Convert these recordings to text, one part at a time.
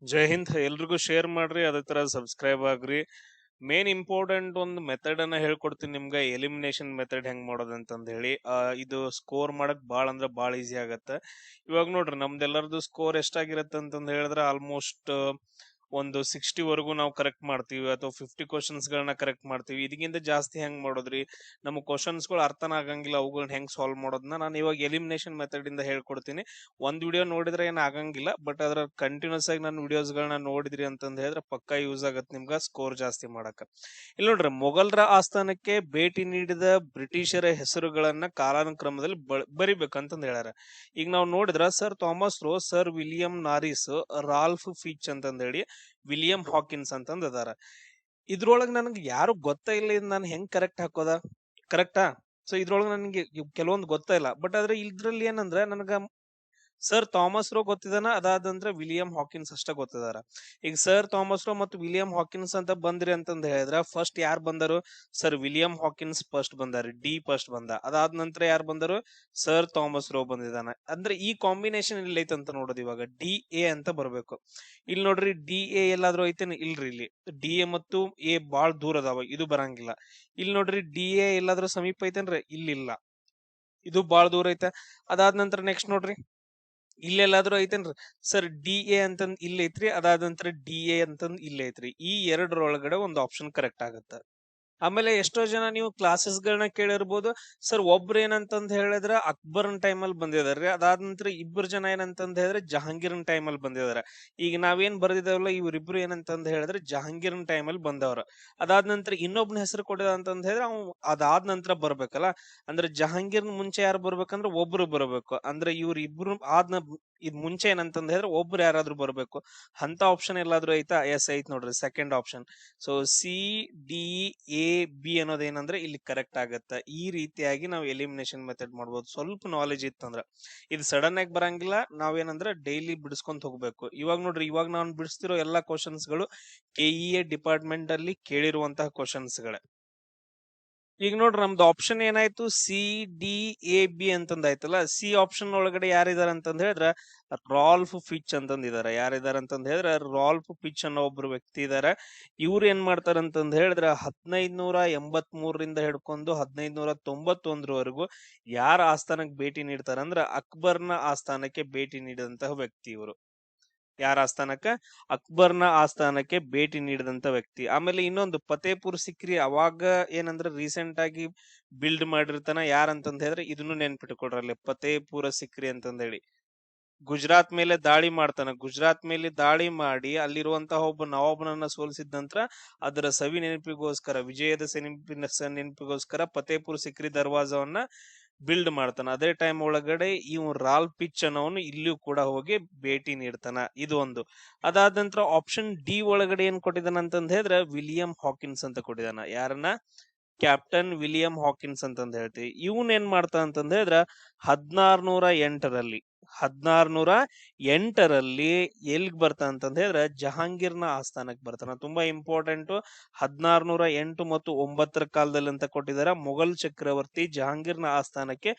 ಜೈ ಹಿಂದ್ ಎಲ್ರಿಗೂ ಶೇರ್ ಮಾಡ್ರಿ ಅದೇ ತರ ಸಬ್ಸ್ಕ್ರೈಬ್ ಆಗ್ರಿ. ಮೇನ್ ಇಂಪಾರ್ಟೆಂಟ್ ಒಂದು ಮೆಥಡ್ ಅನ್ನ ಹೇಳ್ಕೊಡ್ತೀನಿ ನಿಮ್ಗೆ, ಎಲಿಮಿನೇಷನ್ ಮೆಥಡ್ ಹೆಂಗ್ ಮಾಡೋದು ಅಂತಂದ್ ಹೇಳಿ. ಇದು ಸ್ಕೋರ್ ಮಾಡಕ್ ಬಾಳ್ ಅಂದ್ರೆ ಬಾಳ್ ಈಸಿ ಆಗತ್ತೆ. ಇವಾಗ ನೋಡ್ರಿ ನಮ್ದೆಲ್ಲರದು ಸ್ಕೋರ್ ಎಷ್ಟಾಗಿರತ್ತೆ ಅಂತಂದ್ ಹೇಳಿದ್ರೆ ಆಲ್ಮೋಸ್ಟ್ ಒಂದು 60 ವರೆಗೂ ನಾವು ಕರೆಕ್ಟ್ ಮಾಡ್ತೀವಿ, ಅಥವಾ 50 ಕ್ವಶನ್ಸ್ ಗಳನ್ನ ಕರೆಕ್ಟ್ ಮಾಡ್ತೀವಿ. ಇದಕ್ಕಿಂತ ಜಾಸ್ತಿ ಹೆಂಗ್ ಮಾಡೋದ್ರಿ? ನಮಗೆ ಕ್ವಶನ್ಸ್ ಗಳು ಅರ್ಥನ ಆಗಂಗಿಲ್ಲ, ಅವುಗಳನ್ನ ಹೆಂಗ್ ಸಾಲ್ವ್ ಮಾಡೋದನ್ನ ನಾನು ಇವಾಗ ಎಲಿಮಿನೇಷನ್ ಮೆಥಡ್ ಇಂದ ಹೇಳ್ಕೊಡ್ತೀನಿ. ಒಂದ್ ವಿಡಿಯೋ ನೋಡಿದ್ರೆ ಏನ್ ಆಗಂಗಿಲ್ಲ, ಬಟ್ ಅದ್ರ ಕಂಟಿನ್ಯೂಸ್ ಆಗಿ ನನ್ನ ವಿಡಿಯೋಸ್ ಗಳನ್ನ ನೋಡಿದ್ರಿ ಅಂತಂದ್ ಹೇಳಿದ್ರೆ ಪಕ್ಕಾ ಯೂಸ್ ಆಗತ್ತೆ ನಿಮ್ಗ ಸ್ಕೋರ್ ಜಾಸ್ತಿ ಮಾಡಕ. ಇಲ್ಲಿ ನೋಡ್ರಿ, ಮೊಘಲರ ಆಸ್ಥಾನಕ್ಕೆ ಭೇಟಿ ನೀಡಿದ ಬ್ರಿಟಿಷರ ಹೆಸರುಗಳನ್ನ ಕಾಲಾನುಕ್ರಮದಲ್ಲಿ ಬರಿಬೇಕಂತಂದ್ ಹೇಳ್ಯಾರ. ಈಗ ನಾವು ನೋಡಿದ್ರ sir Thomas rho, sir William ನಾರಿಸ್, Ralph Fitch ಅಂತಂದ್ ಹೇಳಿ, ವಿಲಿಯಂ ಹಾಕಿನ್ಸ್ ಅಂತಂದ್ ಅದಾರ. ಇದ್ರೊಳಗ್ ನನಗೆ ಯಾರು ಗೊತ್ತ ಇಲ್ಲ, ಇದ್ ನಾನು ಹೆಂಗ್ ಕರೆಕ್ಟ್ ಹಾಕೋದ? ಕರೆಕ್ಟಾ? ಸೊ ಇದ್ರೊಳಗೆ ನನಗೆ ಕೆಲವೊಂದು ಗೊತ್ತ ಇಲ್ಲ, ಬಟ್ ಆದ್ರೆ ಇದ್ರಲ್ಲಿ ಏನಂದ್ರೆ ನನಗ ಸರ್ ಥಾಮಸ್ ರೋ ಗೊತ್ತಿದಾನ, ಅದಾದಂದ್ರೆ ವಿಲಿಯಂ ಹಾಕಿನ್ಸ್ ಅಷ್ಟ ಗೊತ್ತಿದಾರ. ಈಗ ಸರ್ ಥಾಮಸ್ ರೋ ಮತ್ತು ವಿಲಿಯಂ ಹಾಕಿನ್ಸ್ ಅಂತ ಬಂದ್ರಿ ಅಂತಂದ್ ಹೇಳಿದ್ರ ಫಸ್ಟ್ ಯಾರು ಬಂದರು? ಸರ್ ವಿಲಿಯಂ ಹಾಕಿನ್ಸ್ ಫಸ್ಟ್ ಬಂದಾರಿ, ಡಿ ಫಸ್ಟ್ ಬಂದ. ಅದಾದ ನಂತರ ಯಾರು ಬಂದರು? ಸರ್ ಥಾಮಸ್ ರೋ ಬಂದಿದಾನ. ಅಂದ್ರೆ ಈ ಕಾಂಬಿನೇಷನ್ ಇಲ್ಲಿ ಐತಂತ ನೋಡೋದು. ಇವಾಗ ಡಿ ಎ ಅಂತ ಬರ್ಬೇಕು. ಇಲ್ಲಿ ನೋಡ್ರಿ, ಡಿ ಎ ಎಲ್ಲಾದ್ರೂ ಐತೇನೆ? ಇಲ್ರಿ, ಇಲ್ಲಿ ಡಿ ಎ ಮತ್ತು ಎ ಬಾಳ್ ದೂರ ಅದಾವ, ಇದು ಬರಂಗಿಲ್ಲ. ಇಲ್ಲಿ ನೋಡ್ರಿ, ಡಿ ಎ ಎಲ್ಲಾದ್ರೂ ಸಮೀಪ ಐತೇನ್ರಿ? ಇಲ್ಲಿಲ್ಲ, ಇದು ಬಾಳ್ ದೂರ ಐತೆ. ಅದಾದ ನಂತರ ನೆಕ್ಸ್ಟ್ ನೋಡ್ರಿ, ಇಲ್ಲೆಲ್ಲಾದ್ರೂ ಐತೇನ್ರಿ? ಸರ್ ಡಿ ಎ ಅಂತಂದ್ ಇಲ್ಲಿ ಐತ್ರಿ, ಅದಾದ ನಂತರ ಡಿ ಎ ಅಂತಂದ್ ಇಲ್ಲಿ ಐತ್ರಿ. ಈ ಎರಡರೊಳಗಡೆ ಒಂದು ಆಪ್ಷನ್ ಕರೆಕ್ಟ್ ಆಗತ್ತ. ಆಮೇಲೆ ಎಷ್ಟೋ ಜನ ನೀವು ಕ್ಲಾಸಸ್ ಗಳನ್ನ ಕೇಳಿರ್ಬೋದು, ಸರ್ ಒಬ್ರು ಏನಂತಂದ್ ಹೇಳಿದ್ರೆ ಅಕ್ಬರ್ನ್ ಟೈಮ್ ಅಲ್ಲಿ ಬಂದಿದಾರೆ, ಅದಾದ ನಂತರ ಇಬ್ಬರು ಜನ ಏನಂತಂದ್ ಹೇಳಿದ್ರೆ ಜಹಾಂಗೀರ್ನ್ ಟೈಮ್ ಅಲ್ಲಿ ಬಂದಿದಾರೆ. ಈಗ ನಾವೇನ್ ಬರ್ದಿದಾವಲ್ಲ, ಇವ್ರಿಬ್ರು ಏನಂತಂದ್ ಹೇಳಿದ್ರೆ ಜಹಾಂಗೀರ್ನ್ ಟೈಮ್ ಅಲ್ಲಿ ಬಂದವ್ರ. ಅದಾದ ನಂತರ ಇನ್ನೊಬ್ನ ಹೆಸರು ಕೊಡಿದ ಅಂತಂದ್ ಹೇಳಿದ್ರೆ ಅವ್ ಅದಾದ ನಂತರ ಬರ್ಬೇಕಲ್ಲ. ಅಂದ್ರೆ ಜಹಾಂಗೀರ್ನ್ ಮುಂಚೆ ಯಾರು ಬರ್ಬೇಕಂದ್ರೆ ಒಬ್ರು ಬರ್ಬೇಕು. ಅಂದ್ರೆ ಇವ್ರ ಇಬ್ರು ಇದ್ ಮುಂಚೆ ಏನಂತಂದ್ ಹೇಳಿದ್ರೆ ಒಬ್ರು ಯಾರಾದ್ರೂ ಬರ್ಬೇಕು. ಅಂತ ಆಪ್ಷನ್ ಎಲ್ಲಾದ್ರೂ ಐತಾ? ಎಸ್ ಐತ್ ನೋಡ್ರಿ, second option. So C D A B ಅನ್ನೋದೇನಂದ್ರೆ ಇಲ್ಲಿ ಕರೆಕ್ಟ್ ಆಗತ್ತ. ಈ ರೀತಿಯಾಗಿ ನಾವು ಎಲಿಮಿನೇಷನ್ ಮೆಥಡ್ ಮಾಡ್ಬೋದು, ಸ್ವಲ್ಪ ನಾಲೆಜ್ ಇತ್ತಂದ್ರ. ಇದು ಸಡನ್ ಆಗಿ ಬರಂಗಿಲ್ಲ, ನಾವೇನಂದ್ರೆ ಡೈಲಿ ಬಿಡಿಸ್ಕೊಂತ ಹೋಗ್ಬೇಕು. ಇವಾಗ ನೋಡ್ರಿ, ಇವಾಗ ನಾನು ಬಿಡಿಸ್ತಿರೋ ಎಲ್ಲಾ ಕ್ವಶನ್ಸ್ ಗಳು ಕೆಇಎ ಡಿಪಾರ್ಟ್ಮೆಂಟ್ ಅಲ್ಲಿ ಕೇಳಿರುವಂತಹ ಕ್ವಶನ್ಸ್ ಗಳೇ. ಈಗ ನೋಡ್ರಿ, ನಮ್ದು ಆಪ್ಷನ್ ಏನಾಯ್ತು? ಸಿ ಡಿ ಎ ಬಿ ಅಂತಂದ್ ಆಯ್ತಲ್ಲ. ಸಿ ಆಪ್ಷನ್ ಒಳಗಡೆ ಯಾರಿದಾರ ಅಂತಂದ್ ಹೇಳಿದ್ರ ರಾಲ್ಫ್ ಫಿಚ್ ಅಂತಂದಿದಾರೆ. ಯಾರಿದಾರ ಅಂತಂದ್ ಹೇಳಿದ್ರೆ ರಾಲ್ಫ್ ಫಿಚ್ ಅನ್ನೋ ಒಬ್ರು ವ್ಯಕ್ತಿ ಇದಾರೆ. ಇವ್ರು ಏನ್ ಮಾಡ್ತಾರ ಅಂತಂದ್ ಹೇಳಿದ್ರೆ 1583ರಿಂದ ಹಿಡ್ಕೊಂಡು 1591ರವರೆಗೂ ಯಾರ ಆಸ್ಥಾನಕ್ಕೆ ಭೇಟಿ ನೀಡ್ತಾರ ಅಂದ್ರ ಅಕ್ಬರ್ನ ಆಸ್ಥಾನಕ್ಕೆ ಭೇಟಿ ನೀಡಿದಂತಹ ವ್ಯಕ್ತಿ ಇವರು. ಯಾರ ಆಸ್ಥಾನಕ್ಕ? ಅಕ್ಬರ್ನ ಆಸ್ಥಾನಕ್ಕೆ ಭೇಟಿ ನೀಡಿದಂತ ವ್ಯಕ್ತಿ. ಆಮೇಲೆ ಇನ್ನೊಂದು ಫತೇಪುರ್ ಸಿಕ್ರಿ, ಅವಾಗ ಏನಂದ್ರೆ ರೀಸೆಂಟ್ ಆಗಿ ಬಿಲ್ಡ್ ಮಾಡಿರ್ತಾನ. ಯಾರಂತಂದ್ ಹೇಳಿದ್ರೆ ಇದನ್ನು ನೆನ್ಪಿಟ್ಕೊಡ್ರಿ, ಅಲ್ಲಿ ಫತೇಪುರ ಸಿಕ್ರಿ ಅಂತಂದ್ ಹೇಳಿ. ಗುಜರಾತ್ ಮೇಲೆ ದಾಳಿ ಮಾಡ್ತಾನ. ಗುಜರಾತ್ ಮೇಲೆ ದಾಳಿ ಮಾಡಿ ಅಲ್ಲಿರುವಂತಹ ಒಬ್ಬ ನವಾಬನನ್ನ ಸೋಲಿಸಿದ ನಂತರ ಅದರ ಸವಿ ನೆನಪಿಗೋಸ್ಕರ, ವಿಜಯದ ನೆನಪಿಗೋಸ್ಕರ ಫತೇಪುರ್ ಸಿಕ್ರಿ ದರ್ವಾಜವನ್ನ ಬಿಲ್ಡ್ ಮಾಡ್ತಾನ. ಅದೇ ಟೈಮ್ ಒಳಗಡೆ ಇವ್ ರಾಲ್ ಪಿಚ್ ಅನ್ನೋನು ಇಲ್ಲಿಯೂ ಕೂಡ ಹೋಗಿ ಭೇಟಿ ನೀಡ್ತಾನ. ಇದು ಒಂದು. ಅದಾದ ನಂತರ ಆಪ್ಷನ್ ಡಿ ಒಳಗಡೆ ಏನ್ ಕೊಟ್ಟಿದಾನ ಅಂತಂದ್ ಹೇಳಿದ್ರೆ ವಿಲಿಯಂ ಹಾಕಿನ್ಸ್ ಅಂತ ಕೊಟ್ಟಿದಾನ. ಯಾರನ್ನ? ಕ್ಯಾಪ್ಟನ್ ವಿಲಿಯಂ ಹಾಕಿನ್ಸ್ ಅಂತಂದ್ ಹೇಳ್ತೀವಿ. ಇವನ್ ಏನ್ ಮಾಡ್ತಾ ಅಂತಂದ್ ಹೇಳಿದ್ರ 1608ರಲ್ಲಿ 1608ರಲ್ಲಿ ಎಲ್ಗ್ ಬರ್ತಾ ಅಂತಂದ್ ಹೇಳಿದ್ರೆ ಜಹಾಂಗೀರ್ನ ಆಸ್ಥಾನಕ್ಕೆ ಬರ್ತಾನ. ತುಂಬಾ ಇಂಪಾರ್ಟೆಂಟ್. 1608 ಮತ್ತು 9ರ ಕಾಲದಲ್ಲಿ ಅಂತ ಕೊಟ್ಟಿದ್ದಾರೆ. ಮೊಘಲ್ ಚಕ್ರವರ್ತಿ ಜಹಾಂಗೀರ್ನ ಆಸ್ಥಾನಕ್ಕೆ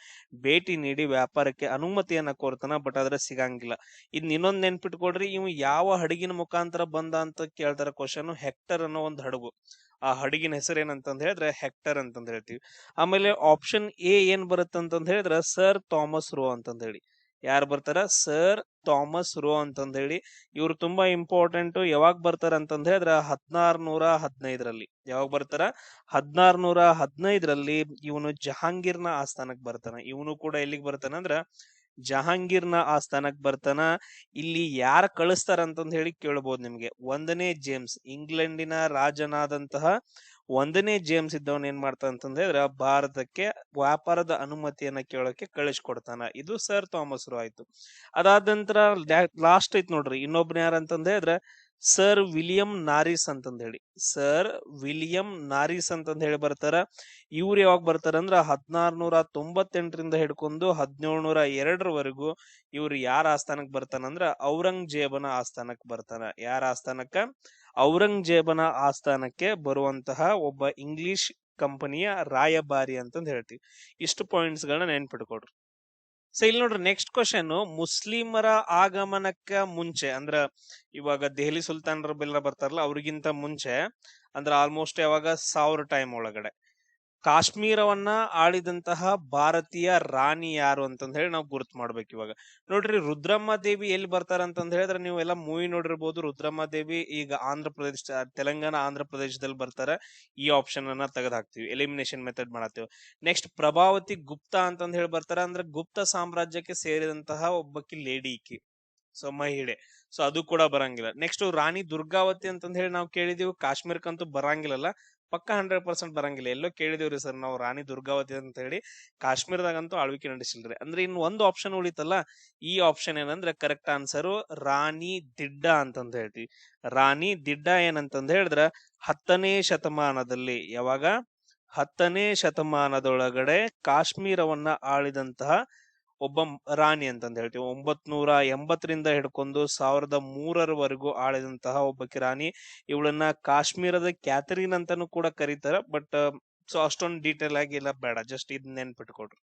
ಭೇಟಿ ನೀಡಿ ವ್ಯಾಪಾರಕ್ಕೆ ಅನುಮತಿಯನ್ನ ಕೋರ್ತಾನ, ಬಟ್ ಆದ್ರೆ ಸಿಗಂಗಿಲ್ಲ. ಇನ್ ಇನ್ನೊಂದ್ ನೆನ್ಪಿಟ್ಕೊಡ್ರಿ, ಇವ್ ಯಾವ ಹಡಗಿನ ಮುಖಾಂತರ ಬಂದ ಅಂತ ಕೇಳ್ತಾರ ಕ್ವಶನ್. ಹೆಕ್ಟರ್ ಅನ್ನೋ ಒಂದು ಹಡಗು. ಆ ಹಡಗಿನ ಹೆಸರು ಏನಂತಂದ್ ಹೇಳಿದ್ರೆ ಹೆಕ್ಟರ್ ಅಂತಂದ್ ಹೇಳ್ತೀವಿ. ಆಮೇಲೆ ಆಪ್ಷನ್ ಎ ಏನ್ ಬರುತ್ತಂತಂದ್ ಹೇಳಿದ್ರೆ ಸರ್ ಥಾಮಸ್ ರೋ ಅಂತಂದ್ ಹೇಳಿ. ಯಾರು ಬರ್ತಾರ? ಸರ್ ಥಾಮಸ್ ರೋ ಅಂತಂದ್ ಹೇಳಿ. ಇವ್ರು ತುಂಬಾ ಇಂಪಾರ್ಟೆಂಟ್. ಯಾವಾಗ ಬರ್ತಾರ ಅಂತಂದ್ ಹೇಳಿದ್ರ 1615ರಲ್ಲಿ. ಯಾವಾಗ ಬರ್ತಾರ? 1615ರಲ್ಲಿ ಇವನು ಜಹಾಂಗೀರ್ನ ಆಸ್ಥಾನಕ್ ಬರ್ತಾನ. ಇವನು ಕೂಡ ಎಲ್ಲಿಗೆ ಬರ್ತಾನ ಅಂದ್ರ ಜಹಾಂಗೀರ್ನ ಆಸ್ಥಾನಕ್ ಬರ್ತಾನ. ಇಲ್ಲಿ ಯಾರ ಕಳಿಸ್ತಾರ ಅಂತಂದ್ ಹೇಳಿ ಕೇಳ್ಬೋದು ನಿಮ್ಗೆ. 1ನೇ ಜೇಮ್ಸ್, ಇಂಗ್ಲೆಂಡಿನ ರಾಜನಾದಂತಹ 1ನೇ ಜೇಮ್ಸ್ ಇದ್ದವನ್ ಏನ್ ಮಾಡ್ತಾನ ಅಂತಂದ್ ಹೇಳಿದ್ರೆ ಭಾರತಕ್ಕೆ ವ್ಯಾಪಾರದ ಅನುಮತಿಯನ್ನ ಕೇಳೋಕೆ ಕಳಿಸ್ಕೊಡ್ತಾನ. ಇದು ಸರ್ ಥಾಮಸ್ ರೋ ಆಯ್ತು. ಅದಾದ ನಂತರ ಲಾಸ್ಟ್ ಐತ್ ನೋಡ್ರಿ, ಇನ್ನೊಬ್ನ ಯಾರ ಅಂತಂದ್ ಹೇಳಿದ್ರೆ ಸರ್ ವಿಲಿಯಂ ನಾರಿಸ್ ಅಂತಂದ್ ಹೇಳಿ. ಸರ್ ವಿಲಿಯಂ ನಾರಿಸ್ ಅಂತಂದ್ ಹೇಳಿ ಬರ್ತಾರ. ಇವ್ರು ಯಾವಾಗ ಬರ್ತಾರ ಅಂದ್ರ 1698ರಿಂದ ಹಿಡ್ಕೊಂಡು 1702ರವರೆಗೂ ಇವ್ರು ಯಾರ ಆಸ್ಥಾನಕ್ ಬರ್ತಾನಂದ್ರ ಔರಂಗಜೇಬನ ಆಸ್ಥಾನಕ್ ಬರ್ತಾನ. ಯಾರ ಆಸ್ಥಾನಕ್ಕ? ಔರಂಗಜೇಬನ ಆಸ್ಥಾನಕ್ಕೆ ಬರುವಂತಹ ಒಬ್ಬ ಇಂಗ್ಲಿಷ್ ಕಂಪನಿಯ ರಾಯಭಾರಿ ಅಂತಂದ್ ಹೇಳ್ತೀವಿ. ಇಷ್ಟು ಪಾಯಿಂಟ್ಸ್ ಗಳನ್ನ ನೆನ್ಪಿಟ್ಕೊಡ್ರಿ. ಸೊ ಇಲ್ಲಿ ನೋಡ್ರಿ ನೆಕ್ಸ್ಟ್ ಕ್ವಶನ್, ಮುಸ್ಲಿಮರ ಆಗಮನಕ್ಕ ಮುಂಚೆ ಅಂದ್ರ ಇವಾಗ ದೆಹಲಿ ಸುಲ್ತಾನರ ಬೆಲ್ಲ ಬರ್ತಾರಲ್ಲ ಅವ್ರಿಗಿಂತ ಮುಂಚೆ ಅಂದ್ರ ಆಲ್ಮೋಸ್ಟ್ ಯಾವಾಗ 1000 ಟೈಮ್ ಒಳಗಡೆ ಕಾಶ್ಮೀರವನ್ನ ಆಳಿದಂತಹ ಭಾರತೀಯ ರಾಣಿ ಯಾರು ಅಂತಂದ್ ಹೇಳಿ ನಾವು ಗುರುತು ಮಾಡ್ಬೇಕು. ಇವಾಗ ನೋಡ್ರಿ ರುದ್ರಮ್ಮ ದೇವಿ ಎಲ್ಲಿ ಬರ್ತಾರ ಅಂತಂದ್ ಹೇಳಿದ್ರೆ ನೀವು ಎಲ್ಲ ಮೂವಿ ನೋಡಿರ್ಬೋದು. ರುದ್ರಮ್ಮ ದೇವಿ ಈಗ ಆಂಧ್ರ ಪ್ರದೇಶ, ತೆಲಂಗಾಣ ಆಂಧ್ರ ಪ್ರದೇಶದಲ್ಲಿ ಬರ್ತಾರ. ಈ ಆಪ್ಷನ್ ಅನ್ನ ತೆಗೆದು ಹಾಕ್ತಿವಿ, ಎಲಿಮಿನೇಷನ್ ಮೆಥಡ್ ಮಾಡತ್ತೀವಿ. ನೆಕ್ಸ್ಟ್ ಪ್ರಭಾವತಿ ಗುಪ್ತಾ ಅಂತಂದ್ ಹೇಳಿ ಬರ್ತಾರ. ಅಂದ್ರೆ ಗುಪ್ತ ಸಾಮ್ರಾಜ್ಯಕ್ಕೆ ಸೇರಿದಂತಹ ಒಬ್ಬಕಿ ಲೇಡಿ ಈಕಿ, ಸೊ ಮಹಿಳೆ, ಸೊ ಅದು ಕೂಡ ಬರಂಗಿಲ್ಲ. ನೆಕ್ಸ್ಟ್ ರಾಣಿ ದುರ್ಗಾವತಿ ಅಂತಂದ್ ಹೇಳಿ ನಾವು ಕೇಳಿದೀವಿ, ಕಾಶ್ಮೀರಕ್ಕಂತೂ ಬರಂಗಿಲ್ಲಲ್ಲ, ಪಕ್ಕ 100% ಬರಂಗಿಲ್ಲ. ಎಲ್ಲೋ ಕೇಳಿದಿವ್ರಿ ಸರ್ ನಾವು ರಾಣಿ ದುರ್ಗಾವತಿ ಅಂತ ಹೇಳಿ, ಕಾಶ್ಮೀರದಾಗಂತೂ ಆಳ್ವಿಕೆ ನಡೆಸಿಲ್ರಿ. ಅಂದ್ರೆ ಇನ್ ಒಂದು ಆಪ್ಷನ್ ಉಳಿತಲ್ಲ, ಈ ಆಪ್ಷನ್ ಏನಂದ್ರೆ ಕರೆಕ್ಟ್ ಆನ್ಸರ್ ರಾಣಿ ದಿಡ್ಡ ಅಂತಂದ್ ಹೇಳ್ತೀವಿ. ರಾಣಿ ದಿಡ್ಡ ಏನಂತಂದ್ ಹೇಳಿದ್ರ 10ನೇ ಶತಮಾನದಲ್ಲಿ, ಯಾವಾಗ 10ನೇ ಶತಮಾನದೊಳಗಡೆ ಕಾಶ್ಮೀರವನ್ನ ಆಳಿದಂತಹ ಒಬ್ಬ ರಾಣಿ ಅಂತಂದ್ ಹೇಳ್ತೀವಿ. 980ರಿಂದ ಹಿಡ್ಕೊಂಡು 1003ರವರೆಗೂ ಆಳಿದಂತಹ ಒಬ್ಬಕಿ ರಾಣಿ. ಇವಳನ್ನ ಕಾಶ್ಮೀರದ ಕ್ಯಾಥರಿನ್ ಅಂತಾನು ಕೂಡ ಕರೀತಾರ. ಬಟ್ ಸೊ ಅಷ್ಟೊಂದು ಡೀಟೇಲ್ ಆಗಿ ಎಲ್ಲ ಬೇಡ, ಜಸ್ಟ್ ಇದ್ ನೆನ್ಪಿಟ್ಕೊಡ್ರಿ.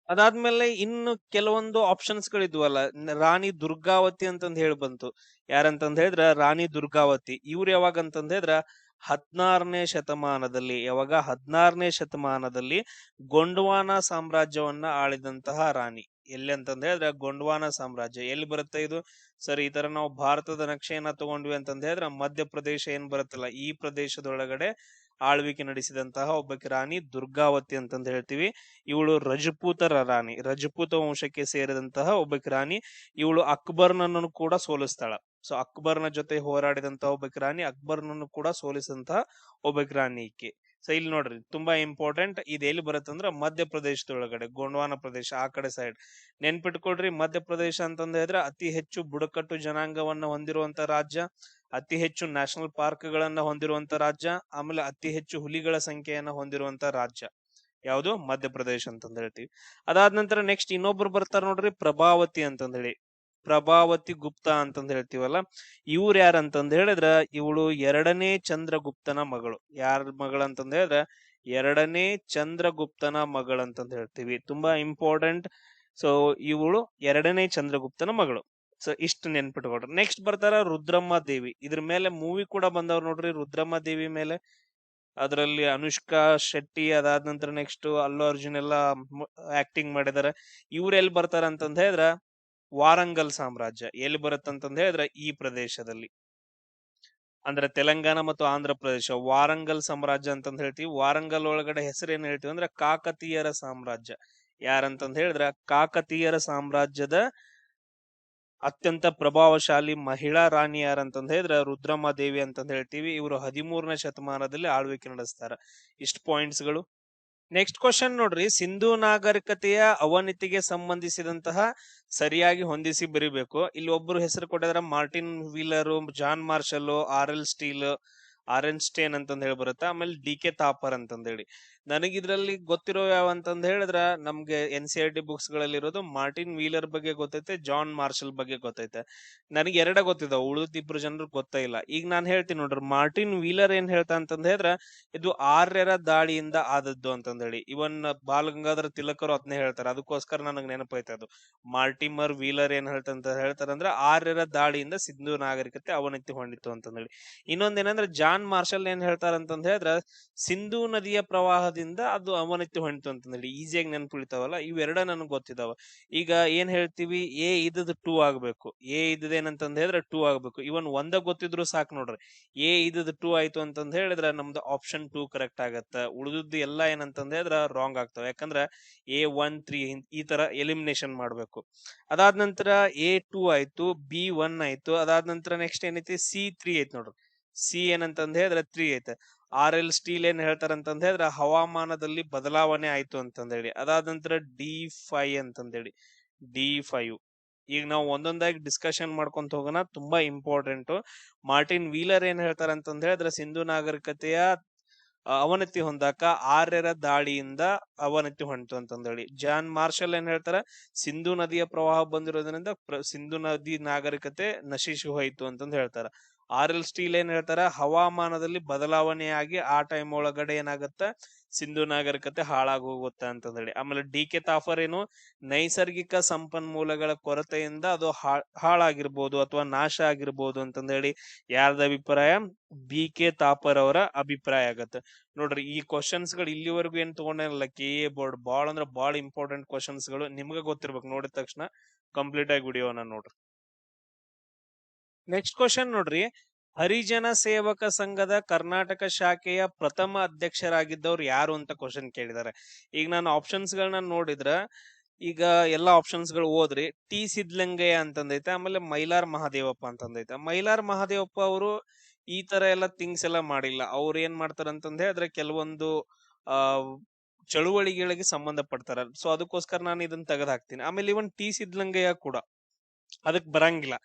ಅದಾದ್ಮೇಲೆ ಇನ್ನು ಕೆಲವೊಂದು ಆಪ್ಷನ್ಸ್ ಗಳಿದ್ವಲ್ಲ, ರಾಣಿ ದುರ್ಗಾವತಿ ಅಂತಂದ್ ಹೇಳಿ ಬಂತು. ಯಾರಂತಂದ್ ಹೇಳಿದ್ರ ರಾಣಿ ದುರ್ಗಾವತಿ. ಇವ್ರು ಯಾವಾಗ ಅಂತಂದ್ ಹೇಳಿದ್ರ 16ನೇ ಶತಮಾನದಲ್ಲಿ, ಯಾವಾಗ 16ನೇ ಶತಮಾನದಲ್ಲಿ ಗೊಂಡ್ವಾನ ಸಾಮ್ರಾಜ್ಯವನ್ನ ಆಳಿದಂತಹ ರಾಣಿ. ಎಲ್ಲಿ ಅಂತಂದ್ ಹೇಳಿದ್ರೆ ಗೊಂಡ್ವಾನ ಸಾಮ್ರಾಜ್ಯ ಎಲ್ಲಿ ಬರುತ್ತೆ ಇದು ಸರ್? ಈ ತರ ನಾವು ಭಾರತದ ನಕ್ಷೆಯನ್ನ ತಗೊಂಡ್ವಿ ಅಂತಂದ್ ಹೇಳಿದ್ರೆ ಮಧ್ಯಪ್ರದೇಶ ಏನ್ ಬರುತ್ತಲ್ಲ, ಈ ಪ್ರದೇಶದೊಳಗಡೆ ಆಳ್ವಿಕೆ ನಡೆಸಿದಂತಹ ಒಬ್ಬಕಿ ರಾಣಿ ದುರ್ಗಾವತಿ ಅಂತಂದ್ ಹೇಳ್ತೀವಿ. ಇವಳು ರಜಪೂತರ ರಾಣಿ, ರಜಪೂತ ವಂಶಕ್ಕೆ ಸೇರಿದಂತಹ ಒಬ್ಬಕಿ ರಾಣಿ. ಇವಳು ಅಕ್ಬರ್ನನ್ನು ಕೂಡ ಸೋಲಿಸ್ತಾಳ. ಸೊ ಅಕ್ಬರ್ನ ಜೊತೆ ಹೋರಾಡಿದಂತಹ ಒಬ್ಬಕಿ ರಾಣಿ, ಅಕ್ಬರ್ನನ್ನು ಕೂಡ ಸೋಲಿಸಿದಂತಹ ಒಬ್ಬಕಿ ರಾಣಿ ಈಕೆ. ಸೊ ಇಲ್ಲಿ ನೋಡ್ರಿ ತುಂಬಾ ಇಂಪಾರ್ಟೆಂಟ್, ಇದು ಎಲ್ಲಿ ಬರುತ್ತೆ ಅಂದ್ರೆ ಮಧ್ಯಪ್ರದೇಶದೊಳಗಡೆ, ಗೊಂಡ್ವಾನ ಪ್ರದೇಶ ಆ ಕಡೆ ಸೈಡ್. ನೆನ್ಪಿಟ್ಕೊಳ್ರಿ, ಮಧ್ಯಪ್ರದೇಶ ಅಂತಂದ ಹೇಳಿದ್ರೆ ಅತಿ ಹೆಚ್ಚು ಬುಡಕಟ್ಟು ಜನಾಂಗವನ್ನ ಹೊಂದಿರುವಂತ ರಾಜ್ಯ, ಅತಿ ಹೆಚ್ಚು ನ್ಯಾಷನಲ್ ಪಾರ್ಕ್ ಗಳನ್ನ ಹೊಂದಿರುವಂತ ರಾಜ್ಯ, ಆಮೇಲೆ ಅತಿ ಹೆಚ್ಚು ಹುಲಿಗಳ ಸಂಖ್ಯೆಯನ್ನ ಹೊಂದಿರುವಂತ ರಾಜ್ಯ ಯಾವುದು? ಮಧ್ಯಪ್ರದೇಶ ಅಂತಂದ್ ಹೇಳ್ತೀವಿ. ಅದಾದ ನಂತರ ನೆಕ್ಸ್ಟ್ ಇನ್ನೊಬ್ರು ಬರ್ತಾರ ನೋಡ್ರಿ, ಪ್ರಭಾವತಿ ಅಂತಂದ್ ಹೇಳಿ. ಪ್ರಭಾವತಿ ಗುಪ್ತಾ ಅಂತಂದ್ ಹೇಳ್ತೀವಲ್ಲ, ಇವ್ರು ಯಾರಂತಂದ್ ಹೇಳಿದ್ರ ಇವಳು 2ನೇ ಚಂದ್ರಗುಪ್ತನ ಮಗಳು. ಯಾರ ಮಗಳಂತಂದ್ ಹೇಳಿದ್ರ 2ನೇ ಚಂದ್ರಗುಪ್ತನ ಮಗಳಂತಂದ್ ಹೇಳ್ತೀವಿ. ತುಂಬಾ ಇಂಪಾರ್ಟೆಂಟ್. ಸೊ ಇವಳು 2ನೇ ಚಂದ್ರಗುಪ್ತನ ಮಗಳು. ಸೊ ಇಷ್ಟು ನೆನ್ಪಿಟ್ಕೊಡ್ರಿ. ನೆಕ್ಸ್ಟ್ ಬರ್ತಾರ ರುದ್ರಮ್ಮ ದೇವಿ. ಇದ್ರ ಮೇಲೆ ಮೂವಿ ಕೂಡ ಬಂದವ್ರು ನೋಡ್ರಿ, ರುದ್ರಮ್ಮ ದೇವಿ ಮೇಲೆ. ಅದರಲ್ಲಿ ಅನುಷ್ಕಾ ಶೆಟ್ಟಿ, ಅದಾದ ನಂತರ ನೆಕ್ಸ್ಟ್ ಅಲ್ಲು ಅರ್ಜುನ್ ಎಲ್ಲ ಆಕ್ಟಿಂಗ್ ಮಾಡಿದಾರೆ. ಇವ್ರು ಎಲ್ಲಿ ಬರ್ತಾರ ಅಂತಂದ್ ಹೇಳಿದ್ರ ವಾರಂಗಲ್ ಸಾಮ್ರಾಜ್ಯ. ಎಲ್ಲಿ ಬರುತ್ತಂತಂದ್ ಹೇಳಿದ್ರ ಈ ಪ್ರದೇಶದಲ್ಲಿ, ಅಂದ್ರೆ ತೆಲಂಗಾಣ ಮತ್ತು ಆಂಧ್ರ ಪ್ರದೇಶ. ವಾರಂಗಲ್ ಸಾಮ್ರಾಜ್ಯ ಅಂತಂದ್ ಹೇಳ್ತೀವಿ. ವಾರಂಗಲ್ ಒಳಗಡೆ ಹೆಸರು ಏನ್ ಹೇಳ್ತೀವಿ ಅಂದ್ರೆ ಕಾಕತೀಯರ ಸಾಮ್ರಾಜ್ಯ. ಯಾರಂತಂದ್ ಹೇಳಿದ್ರ ಕಾಕತೀಯರ ಸಾಮ್ರಾಜ್ಯದ ಅತ್ಯಂತ ಪ್ರಭಾವಶಾಲಿ ಮಹಿಳಾ ರಾಣಿ ಯಾರಂತಂದ್ ಹೇಳಿದ್ರ ರುದ್ರಮ್ಮ ದೇವಿ ಅಂತಂದ್ ಹೇಳ್ತೀವಿ. ಇವರು 13ನೇ ಶತಮಾನದಲ್ಲಿ ಆಳ್ವಿಕೆ ನಡೆಸ್ತಾರ. ಇಷ್ಟು ಪಾಯಿಂಟ್ಸ್ ಗಳು. ನೆಕ್ಸ್ಟ್ ಕ್ವಶನ್ ನೋಡ್ರಿ, ಸಿಂಧೂ ನಾಗರಿಕತೆಯ ಅವನತಿಗೆ ಸಂಬಂಧಿಸಿದಂತಹ ಸರಿಯಾಗಿ ಹೊಂದಿಸಿ ಬರಿಬೇಕು. ಇಲ್ಲಿ ಒಬ್ರು ಹೆಸರು ಕೊಟ್ಟಿದ್ರ Martin Wheeler, John Marshall, R N Stein ಅಂತಂದ್ ಹೇಳಿ ಬರುತ್ತೆ. ಆಮೇಲೆ ಡಿ.ಕೆ. ಥಾಪರ್ ಅಂತಂದ್ ಹೇಳಿ. ನನಗಿದ್ರಲ್ಲಿ ಗೊತ್ತಿರೋ ಯಾವ ಅಂತಂದ್ ಹೇಳಿದ್ರ ನಮ್ಗೆ NCERT ಬುಕ್ಸ್ ಗಳಲ್ಲಿ ಇರೋದು ಮಾರ್ಟಿನ್ ವೀಲರ್ ಬಗ್ಗೆ ಗೊತ್ತೈತೆ, ಜಾನ್ ಮಾರ್ಷಲ್ ಬಗ್ಗೆ ಗೊತ್ತೈತೆ. ನನಗೆ ಎರಡ ಗೊತ್ತಿದಾವ, ಉಳಿದಿಬ್ರು ಜನರು ಗೊತ್ತೇ ಇಲ್ಲ. ಈಗ ನಾನ್ ಹೇಳ್ತೀನಿ ನೋಡ್ರಿ, ಮಾರ್ಟಿನ್ ವೀಲರ್ ಏನ್ ಹೇಳ್ತಾ ಅಂತಂದ್ ಹೇಳಿದ್ರ ಇದು ಆರ್ಯರ ದಾಳಿಯಿಂದ ಆದದ್ದು ಅಂತಂದ್ ಹೇಳಿ. ಇವನ್ ಬಾಲ್ ಗಂಗಾಧರ ತಿಲಕರು ಅದನ್ನೇ ಹೇಳ್ತಾರೆ, ಅದಕ್ಕೋಸ್ಕರ ನನಗೆ ನೆನಪೈತೆ ಅದು. ಮಾರ್ಟಿಮರ್ ವೀಲರ್ ಏನ್ ಹೇಳ್ತಾರಂದ್ರೆ ಆರ್ಯರ ದಾಳಿಯಿಂದ ಸಿಂಧೂ ನಾಗರಿಕತೆ ಅವನತಿ ಹೊಂದಿತ್ತು ಅಂತಂದ್ ಹೇಳಿ. ಇನ್ನೊಂದೇನಂದ್ರೆ ಜಾನ್ ಮಾರ್ಷಲ್ ಏನ್ ಹೇಳ್ತಾರಂತಂದ್ ಹೇಳಿದ್ರ ಸಿಂಧೂ ನದಿಯ ಪ್ರವಾಹದಿಂದ ಅದು ಅವನತಿ ಹೊಂದಿತ್ತು ಅಂತಂದ್ ಹೇಳಿ. ಈಸಿಯಾಗಿ ನೆನಪುಳಿತಾವಲ್ಲ, ಇವೆರಡ ನನಗೆ ಗೊತ್ತಿದಾವ. ಈಗ ಏನ್ ಹೇಳ್ತೀವಿ, ಎ ಇದ್ದದ್ 2 ಆಗ್ಬೇಕು, ಎ ಇದ್ದದೇನಂತಂದ್ ಹೇಳಿದ್ರೆ 2 ಆಗ್ಬೇಕು. ಇವನ್ ಒಂದ ಗೊತ್ತಿದ್ರು ಸಾಕು ನೋಡ್ರಿ. ಎ ಇದ್ದದ್ 2 ಆಯ್ತು ಅಂತಂದ್ ಹೇಳಿದ್ರೆ ನಮ್ದು ಆಪ್ಷನ್ 2 ಕರೆಕ್ಟ್ ಆಗತ್ತ. ಉಳಿದದ್ದು ಎಲ್ಲ ಏನಂತಂದ್ ಹೇಳಿದ್ರ ರಾಂಗ್ ಆಗ್ತಾವ. ಯಾಕಂದ್ರ A1 3 ಈ ತರ ಎಲಿಮಿನೇಷನ್ ಮಾಡ್ಬೇಕು. ಅದಾದ ನಂತರ A2 ಆಯ್ತು, B1 ಆಯ್ತು. ಅದಾದ ನಂತರ ನೆಕ್ಸ್ಟ್ ಏನೈತಿ, C3 ಐತಿ ನೋಡ್ರಿ. ಸಿ ಏನಂತಂದ್ ಹೇಳಿದ್ರೆ 3 ಐತೆ. RL ಸ್ಟೀಲ್ ಏನ್ ಹೇಳ್ತಾರಂತಂದ್ ಹೇಳಿದ್ರೆ ಹವಾಮಾನದಲ್ಲಿ ಬದಲಾವಣೆ ಆಯ್ತು ಅಂತಂದ್ ಹೇಳಿ. ಅದಾದ ನಂತರ D5 ಅಂತಂದ್ ಹೇಳಿ, D5. ಈಗ ನಾವು ಒಂದೊಂದಾಗಿ ಡಿಸ್ಕಷನ್ ಮಾಡ್ಕೊಂತ ಹೋಗೋಣ, ತುಂಬಾ ಇಂಪಾರ್ಟೆಂಟ್. ಮಾರ್ಟಿನ್ ವೀಲರ್ ಏನ್ ಹೇಳ್ತಾರಂತಂದ್ ಹೇಳಿದ್ರೆ ಸಿಂಧೂ ನಾಗರಿಕತೆಯ ಅವನತಿ ಹೊಂದಾಕ ಆರ್ಯರ ದಾಳಿಯಿಂದ ಅವನತಿ ಹೊಂಟು ಅಂತಂದ್ ಹೇಳಿ. ಜಾನ್ ಮಾರ್ಷಲ್ ಏನ್ ಹೇಳ್ತಾರ, ಸಿಂಧೂ ನದಿಯ ಪ್ರವಾಹ ಬಂದಿರೋದ್ರಿಂದ ಸಿಂಧೂ ನದಿ ನಾಗರಿಕತೆ ನಶಿಸಿ ಹೋಯ್ತು ಅಂತಂದ್ ಹೇಳ್ತಾರ. RL ಸ್ಟೀಲ್ ಏನ್ ಹೇಳ್ತಾರ, ಹವಾಮಾನದಲ್ಲಿ ಬದಲಾವಣೆಯಾಗಿ ಆ ಟೈಮ್ ಒಳಗಡೆ ಏನಾಗತ್ತ, ಸಿಂಧು ನಾಗರಿಕತೆ ಹಾಳಾಗಿ ಹೋಗುತ್ತಾ ಅಂತಂದೇಳಿ. ಆಮೇಲೆ ಡಿ ಕೆ ತಾಫರ್ ಏನು, ನೈಸರ್ಗಿಕ ಸಂಪನ್ಮೂಲಗಳ ಕೊರತೆಯಿಂದ ಅದು ಹಾಳಾಗಿರ್ಬೋದು ಅಥವಾ ನಾಶ ಆಗಿರ್ಬೋದು ಅಂತಂದೇಳಿ ಯಾರ್ದ ಅಭಿಪ್ರಾಯ, ಬಿ ಕೆ ತಾಪರ್ ಅವರ ಅಭಿಪ್ರಾಯ ಆಗತ್ತೆ. ನೋಡ್ರಿ ಈ ಕ್ವಶನ್ಸ್ ಗಳು ಇಲ್ಲಿವರೆಗೂ ಏನ್ ತಗೊಂಡಿರಲ್ಲ ಕೆ ಎ ಬೋರ್ಡ್, ಬಾಳ ಅಂದ್ರ ಬಾಳ ಇಂಪಾರ್ಟೆಂಟ್ ಕ್ವಶನ್ಸ್ ಗಳು ನಿಮ್ಗ ಗೊತ್ತಿರ್ಬೇಕು. ನೋಡಿದ ತಕ್ಷಣ ಕಂಪ್ಲೀಟ್ ಆಗಿ ವಿಡಿಯೋನ ನೋಡ್ರಿ. ನೆಕ್ಸ್ಟ್ ಕ್ವಶನ್ ನೋಡ್ರಿ, ಹರಿಜನ ಸೇವಕ ಸಂಘದ ಕರ್ನಾಟಕ ಶಾಖೆಯ ಪ್ರಥಮ ಅಧ್ಯಕ್ಷರಾಗಿದ್ದವ್ರು ಯಾರು ಅಂತ ಕ್ವಶನ್ ಕೇಳಿದ್ದಾರೆ. ಈಗ ನಾನು ಆಪ್ಷನ್ಸ್ ಗಳನ್ನ ನೋಡಿದ್ರ, ಈಗ ಎಲ್ಲಾ ಆಪ್ಷನ್ಸ್ ಗಳು ಓದ್ರಿ. ಟಿ ಸಿದ್ಧಲಿಂಗಯ್ಯ ಅಂತಂದೈತೆ, ಆಮೇಲೆ ಮೈಲಾರ್ ಮಹಾದೇವಪ್ಪ ಅಂತಂದೈತೆ. ಮೈಲಾರ್ ಮಹಾದೇವಪ್ಪ ಅವರು ಈ ತರ ಎಲ್ಲ ಥಿಂಗ್ಸ್ ಎಲ್ಲ ಮಾಡಿಲ್ಲ. ಅವ್ರು ಏನ್ ಮಾಡ್ತಾರ ಅಂತಂದ್ರೆ ಅದ್ರ ಕೆಲವೊಂದು ಆ ಚಳುವಳಿಗಳಿಗೆ ಸಂಬಂಧ ಪಡ್ತಾರ. ಸೊ ಅದಕ್ಕೋಸ್ಕರ ನಾನು ಇದನ್ನ ತೆಗೆದು ಹಾಕ್ತೀನಿ. ಆಮೇಲೆ ಇವನ್ ಟಿ ಸಿದ್ಧಲಿಂಗಯ್ಯ ಕೂಡ ಅದಕ್ ಬರಂಗಿಲ್ಲ.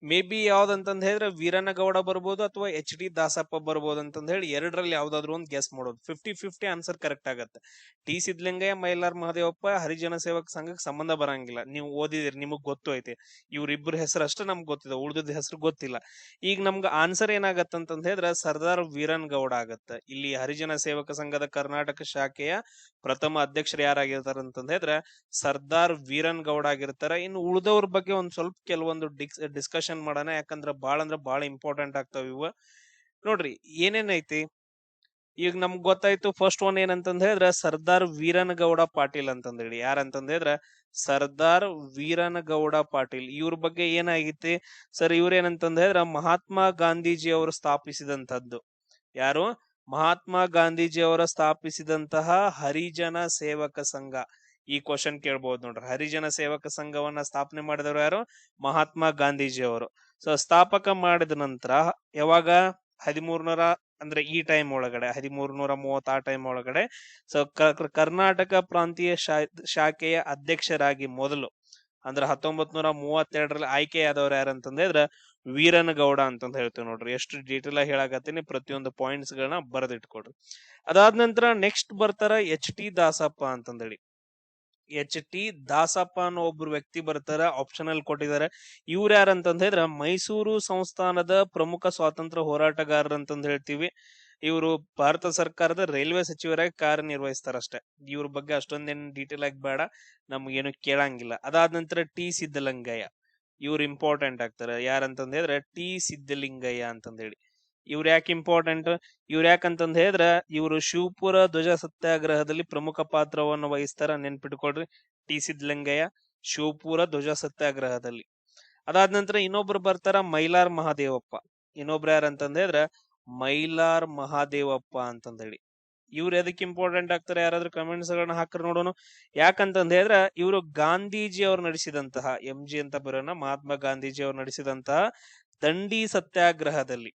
ಮೇ ಬಿ ಯಾವ್ದಂತಂದ್ ಹೇಳಿದ್ರೆ ವೀರನಗೌಡ ಬರ್ಬೋದು ಅಥವಾ ಎಚ್ ಡಿ ದಾಸಪ್ಪ ಬರ್ಬೋದು ಅಂತಂದ್ ಹೇಳಿ ಎರಡರಲ್ಲಿ ಯಾವ್ದಾದ್ರು ಒಂದು ಗೆಸ್ ಮಾಡೋದು. 50-50 ಆನ್ಸರ್ ಕರೆಕ್ಟ್ ಆಗತ್ತೆ. ಟಿ ಸಿದ್ಧಲಿಂಗಯ್ಯ, ಮೈಲಾರ್ ಮಹದೇವಪ್ಪ ಹರಿಜನ ಸೇವಕ ಸಂಘಕ್ಕೆ ಸಂಬಂಧ ಬರಂಗಿಲ್ಲ. ನೀವು ಓದಿದಿರಿ, ನಿಮಗ್ ಗೊತ್ತು ಐತಿ. ಇವ್ರಿಬ್ರು ಹೆಸರು ಅಷ್ಟೇ ನಮ್ಗೆ ಗೊತ್ತಿದೆ, ಉಳ್ದದ ಹೆಸರು ಗೊತ್ತಿಲ್ಲ. ಈಗ ನಮ್ಗೆ ಆನ್ಸರ್ ಏನಾಗತ್ತಂತಂದ್ ಹೇಳಿದ್ರೆ ಸರ್ದಾರ್ ವೀರನ್ಗೌಡ ಆಗತ್ತ. ಇಲ್ಲಿ ಹರಿಜನ ಸೇವಕ ಸಂಘದ ಕರ್ನಾಟಕ ಶಾಖೆಯ ಪ್ರಥಮ ಅಧ್ಯಕ್ಷರು ಯಾರಾಗಿರ್ತಾರ ಅಂತಂದ್ ಹೇಳಿದ್ರೆ ಸರ್ದಾರ್ ವೀರನ್ಗೌಡ ಆಗಿರ್ತಾರ. ಇನ್ನು ಉಳ್ದವ್ರ ಬಗ್ಗೆ ಒಂದ್ ಸ್ವಲ್ಪ ಕೆಲವೊಂದು ಡಿಸ್ಕಷನ್ ಮಾಡೋಣ, ಯಾಕಂದ್ರ ಬಾಳ ಇಂಪಾರ್ಟೆಂಟ್ ಆಗ್ತಾವ ಇವ. ನೋಡ್ರಿ ಏನೇನೈತಿ ಈಗ ನಮ್ಗ್ ಗೊತ್ತಾಯ್ತು. ಫಸ್ಟ್ ಒನ್ ಏನಂತಂದ್ ಹೇಳಿದ್ರ ಸರ್ದಾರ್ ವೀರನಗೌಡ ಪಾಟೀಲ್ ಅಂತಂದೇಳಿ. ಯಾರಂತಂದ್ ಹೇಳಿದ್ರ ಸರ್ದಾರ್ ವೀರನಗೌಡ ಪಾಟೀಲ್. ಇವ್ರ ಬಗ್ಗೆ ಏನಾಗೈತಿ ಸರ್, ಇವ್ರೇನಂತಂದ್ ಹೇಳಿದ್ರ ಮಹಾತ್ಮ ಗಾಂಧೀಜಿ ಅವರು ಸ್ಥಾಪಿಸಿದಂತದ್ದು. ಯಾರು? ಮಹಾತ್ಮ ಗಾಂಧೀಜಿ ಅವರ ಸ್ಥಾಪಿಸಿದಂತಹ ಹರಿಜನ ಸೇವಕ ಸಂಘ. ಈ ಕ್ವಶನ್ ಕೇಳ್ಬಹುದು ನೋಡ್ರಿ. ಹರಿಜನ ಸೇವಕ ಸಂಘವನ್ನ ಸ್ಥಾಪನೆ ಮಾಡಿದವರು ಯಾರು? ಮಹಾತ್ಮ ಗಾಂಧೀಜಿ ಅವರು. ಸೊ ಸ್ಥಾಪಕ ಮಾಡಿದ ನಂತರ ಯಾವಾಗ 1300 ಅಂದ್ರೆ ಈ ಟೈಮ್ ಒಳಗಡೆ 1330 ಆ ಟೈಮ್ ಒಳಗಡೆ ಸೊ ಕರ್ನಾಟಕ ಪ್ರಾಂತೀಯ ಶಾಖೆಯ ಅಧ್ಯಕ್ಷರಾಗಿ ಮೊದಲು ಅಂದ್ರೆ 1932ರಲ್ಲಿ ಆಯ್ಕೆಯಾದವ್ರು ಯಾರಂತಂದ್ರೆ ವೀರನಗೌಡ ಅಂತಂದ ಹೇಳ್ತೀವಿ ನೋಡ್ರಿ. ಎಷ್ಟು ಡೀಟೇಲ್ ಆಗಿ ಹೇಳಾಕತ್ತೀನಿ, ಪ್ರತಿಯೊಂದು ಪಾಯಿಂಟ್ಸ್ ಗಳನ್ನ ಬರೆದಿಟ್ಕೊಡ್ರಿ. ಅದಾದ ನಂತರ ನೆಕ್ಸ್ಟ್ ಬರ್ತಾರ ಎಚ್ ಟಿ ದಾಸಪ್ಪ ಅಂತಂದೇಳಿ. ಎಚ್ ಟಿ ದಾಸಪ್ಪ ಅನ್ನೋ ಒಬ್ರು ವ್ಯಕ್ತಿ ಬರ್ತಾರ, ಆಪ್ಷನ್ ಅಲ್ಲಿ ಕೊಟ್ಟಿದ್ದಾರೆ. ಇವ್ರು ಯಾರಂತಂದ ಹೇಳಿದ್ರ ಮೈಸೂರು ಸಂಸ್ಥಾನದ ಪ್ರಮುಖ ಸ್ವಾತಂತ್ರ್ಯ ಹೋರಾಟಗಾರರು ಅಂತಂದ್ ಹೇಳ್ತೀವಿ. ಇವರು ಭಾರತ ಸರ್ಕಾರದ ರೈಲ್ವೆ ಸಚಿವರಾಗಿ ಕಾರ್ಯನಿರ್ವಹಿಸ್ತಾರಷ್ಟೇ. ಇವ್ರ ಬಗ್ಗೆ ಅಷ್ಟೊಂದೇನ್ ಡೀಟೇಲ್ ಆಗಿ ಬೇಡ, ನಮ್ಗೇನು ಕೇಳಂಗಿಲ್ಲ. ಅದಾದ ನಂತರ ಟಿ ಸಿದ್ಧಲಿಂಗಯ್ಯ, ಇವ್ರು ಇಂಪಾರ್ಟೆಂಟ್ ಆಗ್ತಾರೆ. ಯಾರಂತಂದ್ ಹೇಳಿದ್ರೆ ಟಿ ಸಿದ್ಧಲಿಂಗಯ್ಯ ಅಂತಂದ್ ಹೇಳಿ. ಇವ್ರು ಯಾಕೆ ಇಂಪಾರ್ಟೆಂಟ್? ಇವ್ರು ಯಾಕಂತಂದ್ ಹೇಳಿದ್ರ ಇವರು ಶಿವಪುರ ಧ್ವಜ ಸತ್ಯಾಗ್ರಹದಲ್ಲಿ ಪ್ರಮುಖ ಪಾತ್ರವನ್ನು ವಹಿಸ್ತಾರ. ನೆನ್ಪಿಟ್ಕೊಳ್ರಿ, ಟಿ ಸಿದ್ಧಲಿಂಗಯ್ಯ ಶಿವಪುರ ಧ್ವಜ ಸತ್ಯಾಗ್ರಹದಲ್ಲಿ. ಅದಾದ ನಂತರ ಇನ್ನೊಬ್ರು ಬರ್ತಾರ ಮೈಲಾರ್ ಮಹಾದೇವಪ್ಪ. ಇನ್ನೊಬ್ರು ಯಾರಂತಂದ್ ಹೇಳಿದ್ರ ಮೈಲಾರ್ ಮಹಾದೇವಪ್ಪ ಅಂತಂದ್ ಹೇಳಿ. ಇವ್ರು ಎದಕ್ ಇಂಪಾರ್ಟೆಂಟ್ ಆಗ್ತಾರೆ? ಯಾರಾದ್ರೂ ಕಮೆಂಟ್ಸ್ ಗಳನ್ನ ಹಾಕ್ರ ನೋಡೋಣ. ಯಾಕಂತಂದ್ ಹೇಳಿದ್ರ ಇವರು ಗಾಂಧೀಜಿ ಅವ್ರು ನಡೆಸಿದಂತಹ, ಎಂ ಜಿ ಅಂತ ಬರೋಣ, ಮಹಾತ್ಮ ಗಾಂಧೀಜಿ ಅವ್ರು ನಡೆಸಿದಂತಹ ದಂಡಿ ಸತ್ಯಾಗ್ರಹದಲ್ಲಿ,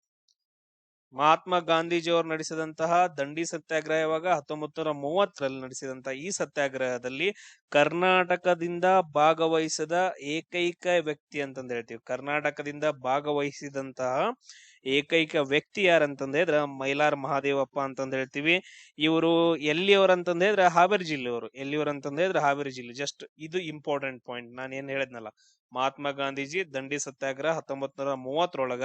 ಮಹಾತ್ಮ ಗಾಂಧೀಜಿ ಅವರು ನಡೆಸಿದಂತಹ ದಂಡಿ ಸತ್ಯಾಗ್ರಹ ಯಾವಾಗ 1930ರಲ್ಲಿ ನಡೆಸಿದಂತಹ ಈ ಸತ್ಯಾಗ್ರಹದಲ್ಲಿ ಕರ್ನಾಟಕದಿಂದ ಭಾಗವಹಿಸದ ಏಕೈಕ ವ್ಯಕ್ತಿ ಅಂತಂದ್ ಹೇಳ್ತೀವಿ. ಕರ್ನಾಟಕದಿಂದ ಭಾಗವಹಿಸಿದಂತಹ ಏಕೈಕ ವ್ಯಕ್ತಿ ಯಾರಂತಂದ್ ಹೇಳಿದ್ರ ಮೈಲಾರ್ ಮಹಾದೇವಪ್ಪ ಅಂತಂದ್ ಹೇಳ್ತೀವಿ. ಇವರು ಎಲ್ಲಿಯವರಂತಂದ್ ಹೇಳಿದ್ರೆ ಹಾವೇರಿ ಜಿಲ್ಲೆಯವರು. ಎಲ್ಲಿಯವರಂತಂದ್ ಹೇಳಿದ್ರೆ ಹಾವೇರಿ ಜಿಲ್ಲೆ. ಜಸ್ಟ್ ಇದು ಇಂಪಾರ್ಟೆಂಟ್ ಪಾಯಿಂಟ್. ನಾನು ಏನ್ ಹೇಳಿದ್ನಲ್ಲ, ಮಹಾತ್ಮ ಗಾಂಧೀಜಿ ದಂಡಿ ಸತ್ಯಾಗ್ರಹ 1930ರೊಳಗ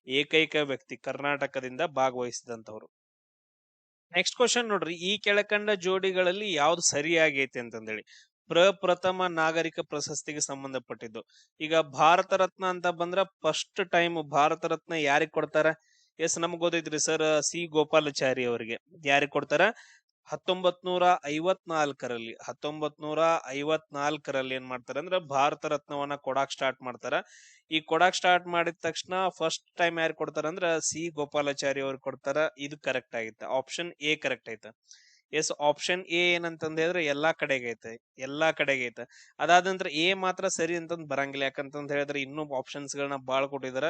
ಏಕೈಕ ವ್ಯಕ್ತಿ ಕರ್ನಾಟಕದಿಂದ ಭಾಗವಹಿಸಿದಂತವ್ರು. ನೆಕ್ಸ್ಟ್ ಕ್ವಶನ್ ನೋಡ್ರಿ, ಈ ಕೆಳಕಂಡ ಜೋಡಿಗಳಲ್ಲಿ ಯಾವ್ದು ಸರಿಯಾಗೈತಿ ಅಂತಂದೇಳಿ. ಪ್ರಪ್ರಥಮ ನಾಗರಿಕ ಪ್ರಶಸ್ತಿಗೆ ಸಂಬಂಧಪಟ್ಟಿದ್ದು. ಈಗ ಭಾರತ ರತ್ನ ಅಂತ ಬಂದ್ರ ಫಸ್ಟ್ ಟೈಮ್ ಭಾರತ ರತ್ನ ಯಾರಿಗ್ ಕೊಡ್ತಾರ? ಎಸ್, ನಮ್ಗ್ ಗೊತ್ತೈತ್ರಿ ಸರ್, ಸಿ ಗೋಪಾಲಾಚಾರಿ ಅವರಿಗೆ. ಯಾರಿಗ್ ಕೊಡ್ತಾರ? 1954ರಲ್ಲಿ 1954ರಲ್ಲಿ ಏನ್ ಮಾಡ್ತಾರ ಅಂದ್ರ ಭಾರತ ರತ್ನವನ್ನ ಕೊಡಾಕ್ ಸ್ಟಾರ್ಟ್ ಮಾಡ್ತಾರ. ಈ ಕೊಡಾಕ್ ಸ್ಟಾರ್ಟ್ ಮಾಡಿದ ತಕ್ಷಣ ಫಸ್ಟ್ ಟೈಮ್ ಯಾರು ಕೊಡ್ತಾರ ಅಂದ್ರ ಸಿ ಗೋಪಾಲಾಚಾರಿ ಅವ್ರು ಕೊಡ್ತಾರ. ಇದು ಕರೆಕ್ಟ್ ಆಗಿತ್ತ. ಆಪ್ಷನ್ ಎ ಕರೆಕ್ಟ್ ಐತ. ಎಸ್, ಆಪ್ಷನ್ ಎ ಏನಂತಂದ್ ಹೇಳಿದ್ರೆ ಎಲ್ಲಾ ಕಡೆಗೆ ಐತೆ, ಎಲ್ಲಾ ಕಡೆಗೆ ಐತೆ. ಅದಾದ ನಂತರ ಎ ಮಾತ್ರ ಸರಿ ಅಂತಂದ್ ಬರಂಗಿಲ್ಲ. ಯಾಕಂತಂದ್ ಹೇಳಿದ್ರೆ ಇನ್ನೂ ಆಪ್ಷನ್ಸ್ ಗಳನ್ನ ಬಾಳ್ ಕೊಟ್ಟಿದಾರ.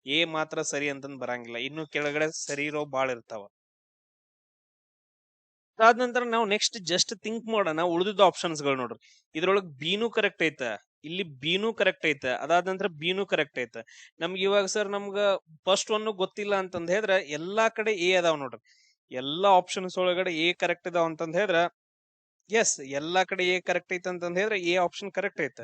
ಎ ಮಾತ್ರ ಸರಿ ಅಂತಂದ್ ಬರಂಗಿಲ್ಲ, ಇನ್ನು ಕೆಳಗಡೆ ಸರಿ ಇರೋ ಬಾಳ್ ಇರ್ತಾವ. ಅದಾದ ನಂತರ ನಾವು ನೆಕ್ಸ್ಟ್ ಜಸ್ಟ್ ಥಿಂಕ್ ಮಾಡೋಣ ಉಳಿದಿದ್ದ ಆಪ್ಷನ್ಸ್ ಗಳು ನೋಡ್ರಿ. ಇದ್ರೊಳಗ್ ಬಿನೂ ಕರೆಕ್ಟ್ ಐತ, ಇಲ್ಲಿ ಬಿನೂ ಕರೆಕ್ಟ್ ಐತ, ಅದಾದ ನಂತರ ಬಿನೂ ಕರೆಕ್ಟ್ ಐತ. ನಮ್ಗೆ ಇವಾಗ ಸರ್ ನಮ್ಗ ಫಸ್ಟ್ ಒನ್ ಗೊತ್ತಿಲ್ಲ ಅಂತಂದ್ ಹೇಳಿದ್ರೆ ಎಲ್ಲಾ ಕಡೆ ಎ ಅದಾವ್ ನೋಡ್ರಿ. ಎಲ್ಲಾ ಆಪ್ಷನ್ಸ್ ಒಳಗಡೆ ಎ ಕರೆಕ್ಟ್ ಇದಾವ ಅಂತಂದ್ ಹೇಳಿದ್ರ ಎಸ್, ಎಲ್ಲಾ ಕಡೆ ಎ ಕರೆಕ್ಟ್ ಐತ ಅಂತಂದ್ ಹೇಳಿದ್ರೆ ಎ ಆಪ್ಷನ್ ಕರೆಕ್ಟ್ ಐತ.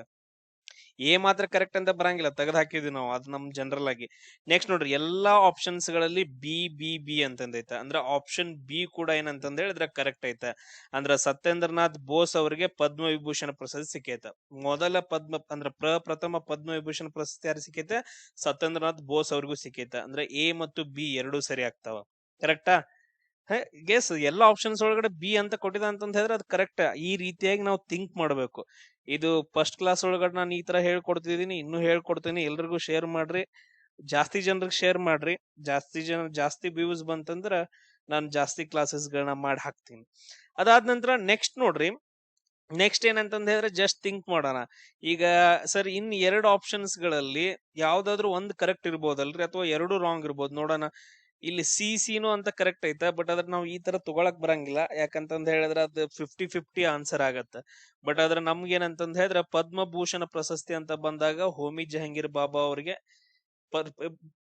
ಎ ಮಾತ್ರ ಕರೆಕ್ಟ್ ಅಂತ ಬರಂಗಿಲ್ಲ, ತೆಗೆದು ಹಾಕಿದ್ವಿ ನಾವು, ಅದು ನಮ್ ಜನರಲ್ ಆಗಿ. ನೆಕ್ಸ್ಟ್ ನೋಡ್ರಿ, ಎಲ್ಲಾ ಆಪ್ಷನ್ಸ್ ಗಳಲ್ಲಿ ಬಿ ಬಿ ಬಿ ಅಂತಂದೈತೆ, ಅಂದ್ರೆ ಆಪ್ಷನ್ ಬಿ ಕೂಡ ಏನಂತಂದ ಹೇಳಿದ್ರೆ ಕರೆಕ್ಟ್ ಐತೆ. ಅಂದ್ರ ಸತ್ಯೇಂದ್ರನಾಥ್ ಬೋಸ್ ಅವರಿಗೆ ಪದ್ಮ ವಿಭೂಷಣ ಪ್ರಶಸ್ತಿ ಸಿಕ್ಕೈತೆ. ಮೊದಲ ಪ್ರಪ್ರಥಮ ಪದ್ಮ ವಿಭೂಷಣ ಪ್ರಶಸ್ತಿ ಯಾರು ಸಿಕ್ಕೈತೆ? ಸತ್ಯೇಂದ್ರನಾಥ್ ಬೋಸ್ ಅವ್ರಿಗೂ ಸಿಕ್ಕೈತೆ. ಅಂದ್ರೆ ಎ ಮತ್ತು ಬಿ ಎರಡೂ ಸರಿ ಆಗ್ತಾವ. ಕರೆಕ್ಟಾ? ಗೆಸ್ ಎಲ್ಲಾ ಆಪ್ಷನ್ಸ್ ಒಳಗಡೆ ಬಿ ಅಂತ ಕೊಟ್ಟಿದ ಅಂತ ಹೇಳಿದ್ರೆ ಅದು ಕರೆಕ್ಟ್. ಈ ರೀತಿಯಾಗಿ ನಾವು ಥಿಂಕ್ ಮಾಡ್ಬೇಕು. ಇದು ಫಸ್ಟ್ ಕ್ಲಾಸ್ ಒಳಗಡೆ ನಾನು ಈ ತರ ಹೇಳ್ಕೊಡ್ತಿದೀನಿ, ಇನ್ನೂ ಹೇಳ್ಕೊಡ್ತೀನಿ. ಎಲ್ರಿಗೂ ಶೇರ್ ಮಾಡ್ರಿ, ಜಾಸ್ತಿ ಜನರಿಗೆ ಶೇರ್ ಮಾಡ್ರಿ. ಜಾಸ್ತಿ ವ್ಯೂಸ್ ಬಂತಂದ್ರ ನಾನು ಜಾಸ್ತಿ ಕ್ಲಾಸಸ್ ಗಳನ್ನ ಮಾಡಿ ಹಾಕ್ತೀನಿ. ಅದಾದ ನಂತರ ನೆಕ್ಸ್ಟ್ ನೋಡ್ರಿ, ನೆಕ್ಸ್ಟ್ ಏನಂತಂದ ಹೇಳಿದ್ರೆ ಜಸ್ಟ್ ಥಿಂಕ್ ಮಾಡೋಣ. ಈಗ ಸರ್ ಇನ್ ಎರಡು ಆಪ್ಷನ್ಸ್ ಗಳಲ್ಲಿ ಯಾವ್ದಾದ್ರು ಒಂದ್ ಕರೆಕ್ಟ್ ಇರ್ಬೋದಲ್ರಿ, ಅಥವಾ ಎರಡು ರಾಂಗ್ ಇರ್ಬೋದು ನೋಡೋಣ. ಇಲ್ಲಿ ಸಿನು ಅಂತ ಕರೆಕ್ಟ್ ಐತೆ, ಬಟ್ ಅದ್ರ ನಾವು ಈ ತರ ತಗೊಳಕ್ ಬರಂಗಿಲ್ಲ. ಯಾಕಂತಂದ ಹೇಳಿದ್ರೆ ಅದು 50-50 ಆನ್ಸರ್ ಆಗತ್ತ. ಬಟ್ ಅದ್ರ ನಮ್ಗೆ ಏನಂತಂದ ಹೇಳಿದ್ರೆ ಪದ್ಮಭೂಷಣ ಪ್ರಶಸ್ತಿ ಅಂತ ಬಂದಾಗ ಹೋಮಿ ಜಹಂಗೀರ್ ಬಾಬಾ ಅವ್ರಿಗೆ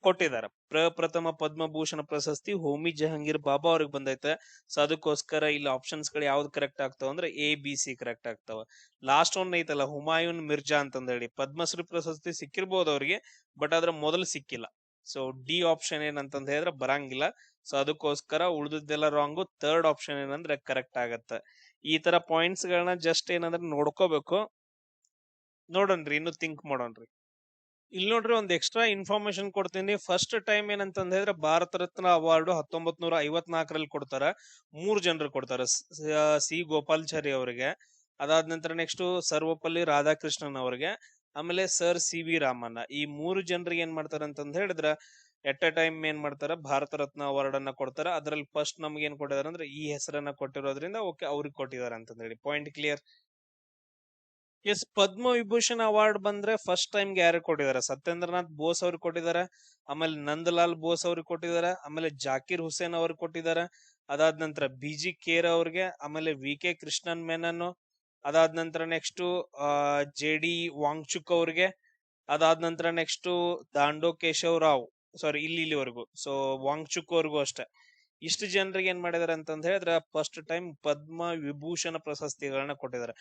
ಕೊಟ್ಟಿದ್ದಾರೆ. ಪ್ರಪ್ರಥಮ ಪದ್ಮಭೂಷಣ ಪ್ರಶಸ್ತಿ ಹೋಮಿ ಜಹಂಗೀರ್ ಬಾಬಾ ಅವ್ರಿಗೆ ಬಂದೈತೆ. ಸೊ ಅದಕ್ಕೋಸ್ಕರ ಇಲ್ಲಿ ಆಪ್ಷನ್ಸ್ ಗಳು ಯಾವ್ದು ಕರೆಕ್ಟ್ ಆಗ್ತಾವ ಅಂದ್ರೆ ಎ ಬಿ ಸಿ ಕರೆಕ್ಟ್ ಆಗ್ತಾವ. ಲಾಸ್ಟ್ ಒನ್ ಐತಲ್ಲ ಹುಮಾಯೂನ್ ಮಿರ್ಜಾ ಅಂತಂದ ಹೇಳಿ, ಪದ್ಮಶ್ರೀ ಪ್ರಶಸ್ತಿ ಸಿಕ್ಕಿರ್ಬೋದು ಅವ್ರಿಗೆ, ಬಟ್ ಅದ್ರ ಮೊದಲು ಸಿಕ್ಕಿಲ್ಲ. ಸೊ ಡಿ ಆಪ್ಷನ್ ಏನಂತಂದ ಹೇಳಿದ್ರೆ ಬರಂಗಿಲ್ಲ. ಸೊ ಅದಕ್ಕೋಸ್ಕರ ಉಳಿದದ್ದೆಲ್ಲ ರಾಂಗು. ಥರ್ಡ್ ಆಪ್ಷನ್ ಏನಂದ್ರೆ ಕರೆಕ್ಟ್ ಆಗತ್ತ. ಈ ತರ ಪಾಯಿಂಟ್ಸ್ ಗಳನ್ನ ಜಸ್ಟ್ ಏನಂದ್ರೆ ನೋಡ್ಕೋಬೇಕು. ನೋಡೋಣ್ರಿ, ಇನ್ನು ಥಿಂಕ್ ಮಾಡೋಣ್ರಿ. ಇಲ್ಲಿ ನೋಡ್ರಿ, ಒಂದ್ ಎಕ್ಸ್ಟ್ರಾ ಇನ್ಫಾರ್ಮೇಶನ್ ಕೊಡ್ತೀನಿ. ಫಸ್ಟ್ ಟೈಮ್ ಏನಂತಂದ ಹೇಳಿದ್ರೆ ಭಾರತ ರತ್ನ ಅವಾರ್ಡ್ 1954ರಲ್ಲಿ ಕೊಡ್ತಾರ. 3 ಜನರು ಕೊಡ್ತಾರ. ಸಿ ಗೋಪಾಲ್ಚಾರಿ ಅವರಿಗೆ, ಅದಾದ ನಂತರ ನೆಕ್ಸ್ಟ್ ಸರ್ವಪಲ್ಲಿ ರಾಧಾಕೃಷ್ಣನ್ ಅವರಿಗೆ, ಆಮೇಲೆ ಸರ್ ಸಿ ವಿ ರಾಮನ್. ಈ 3 ಜನರಿಗೆ ಏನ್ ಮಾಡ್ತಾರ ಅಂತಂದ ಹೇಳಿದ್ರ ಎಟ್ ಎ ಟೈಮ್ ಏನ್ ಮಾಡ್ತಾರ, ಭಾರತ ರತ್ನ ಅವಾರ್ಡ್ ಅನ್ನ ಕೊಡ್ತಾರ. ಅದ್ರಲ್ಲಿ ಫಸ್ಟ್ ನಮ್ಗೆ ಏನ್ ಕೊಟ್ಟಿದಾರ ಅಂದ್ರೆ ಈ ಹೆಸರನ್ನ ಕೊಟ್ಟಿರೋದ್ರಿಂದ ಓಕೆ ಅವ್ರಿಗೆ ಕೊಟ್ಟಿದಾರ ಅಂತಂದ ಹೇಳಿ. Point clear? S, Padma Vibhushan award ಬಂದ್ರೆ ಫಸ್ಟ್ ಟೈಮ್ ಯಾರು ಕೊಟ್ಟಿದ್ದಾರೆ? ಸತ್ಯೇಂದ್ರನಾಥ್ ಬೋಸ್ ಅವ್ರಿಗೆ ಕೊಟ್ಟಿದ್ದಾರೆ, ಆಮೇಲೆ ನಂದಲಾಲ್ ಬೋಸ್ ಅವ್ರಿಗೆ ಕೊಟ್ಟಿದ್ದಾರೆ, ಆಮೇಲೆ ಜಾಕಿರ್ ಹುಸೇನ್ ಅವ್ರಿಗೆ ಕೊಟ್ಟಿದ್ದಾರೆ. ಅದಾದ ನಂತರ ಬಿ ಜಿ ಕೇರ್ ಅವ್ರಿಗೆ, ಆಮೇಲೆ ವಿ ಕೆ ಕೃಷ್ಣನ್ ಮೆನನ್, ಅದಾದ ನಂತರ ನೆಕ್ಸ್ಟ್ ಜೆ ಡಿ ವಾಂಗ್ಚುಕ್ ಅವ್ರಿಗೆ, ಅದಾದ ನಂತರ ನೆಕ್ಸ್ಟ್ ದಾಂಡೋ ಕೇಶವ್ ರಾವ್, ಸಾರಿ ಇಲ್ಲಿವರೆಗೂ. ಸೊ ವಾಂಗ್ಚುಕ್ ಅವ್ರಿಗೂ ಅಷ್ಟೇ. ಇಷ್ಟು ಜನರಿಗೆ ಏನ್ ಮಾಡಿದಾರೆ ಅಂತಂದ ಹೇಳಿದ್ರೆ ಫಸ್ಟ್ ಟೈಮ್ ಪದ್ಮ ವಿಭೂಷಣ ಪ್ರಶಸ್ತಿಗಳನ್ನ ಕೊಟ್ಟಿದ್ದಾರೆ.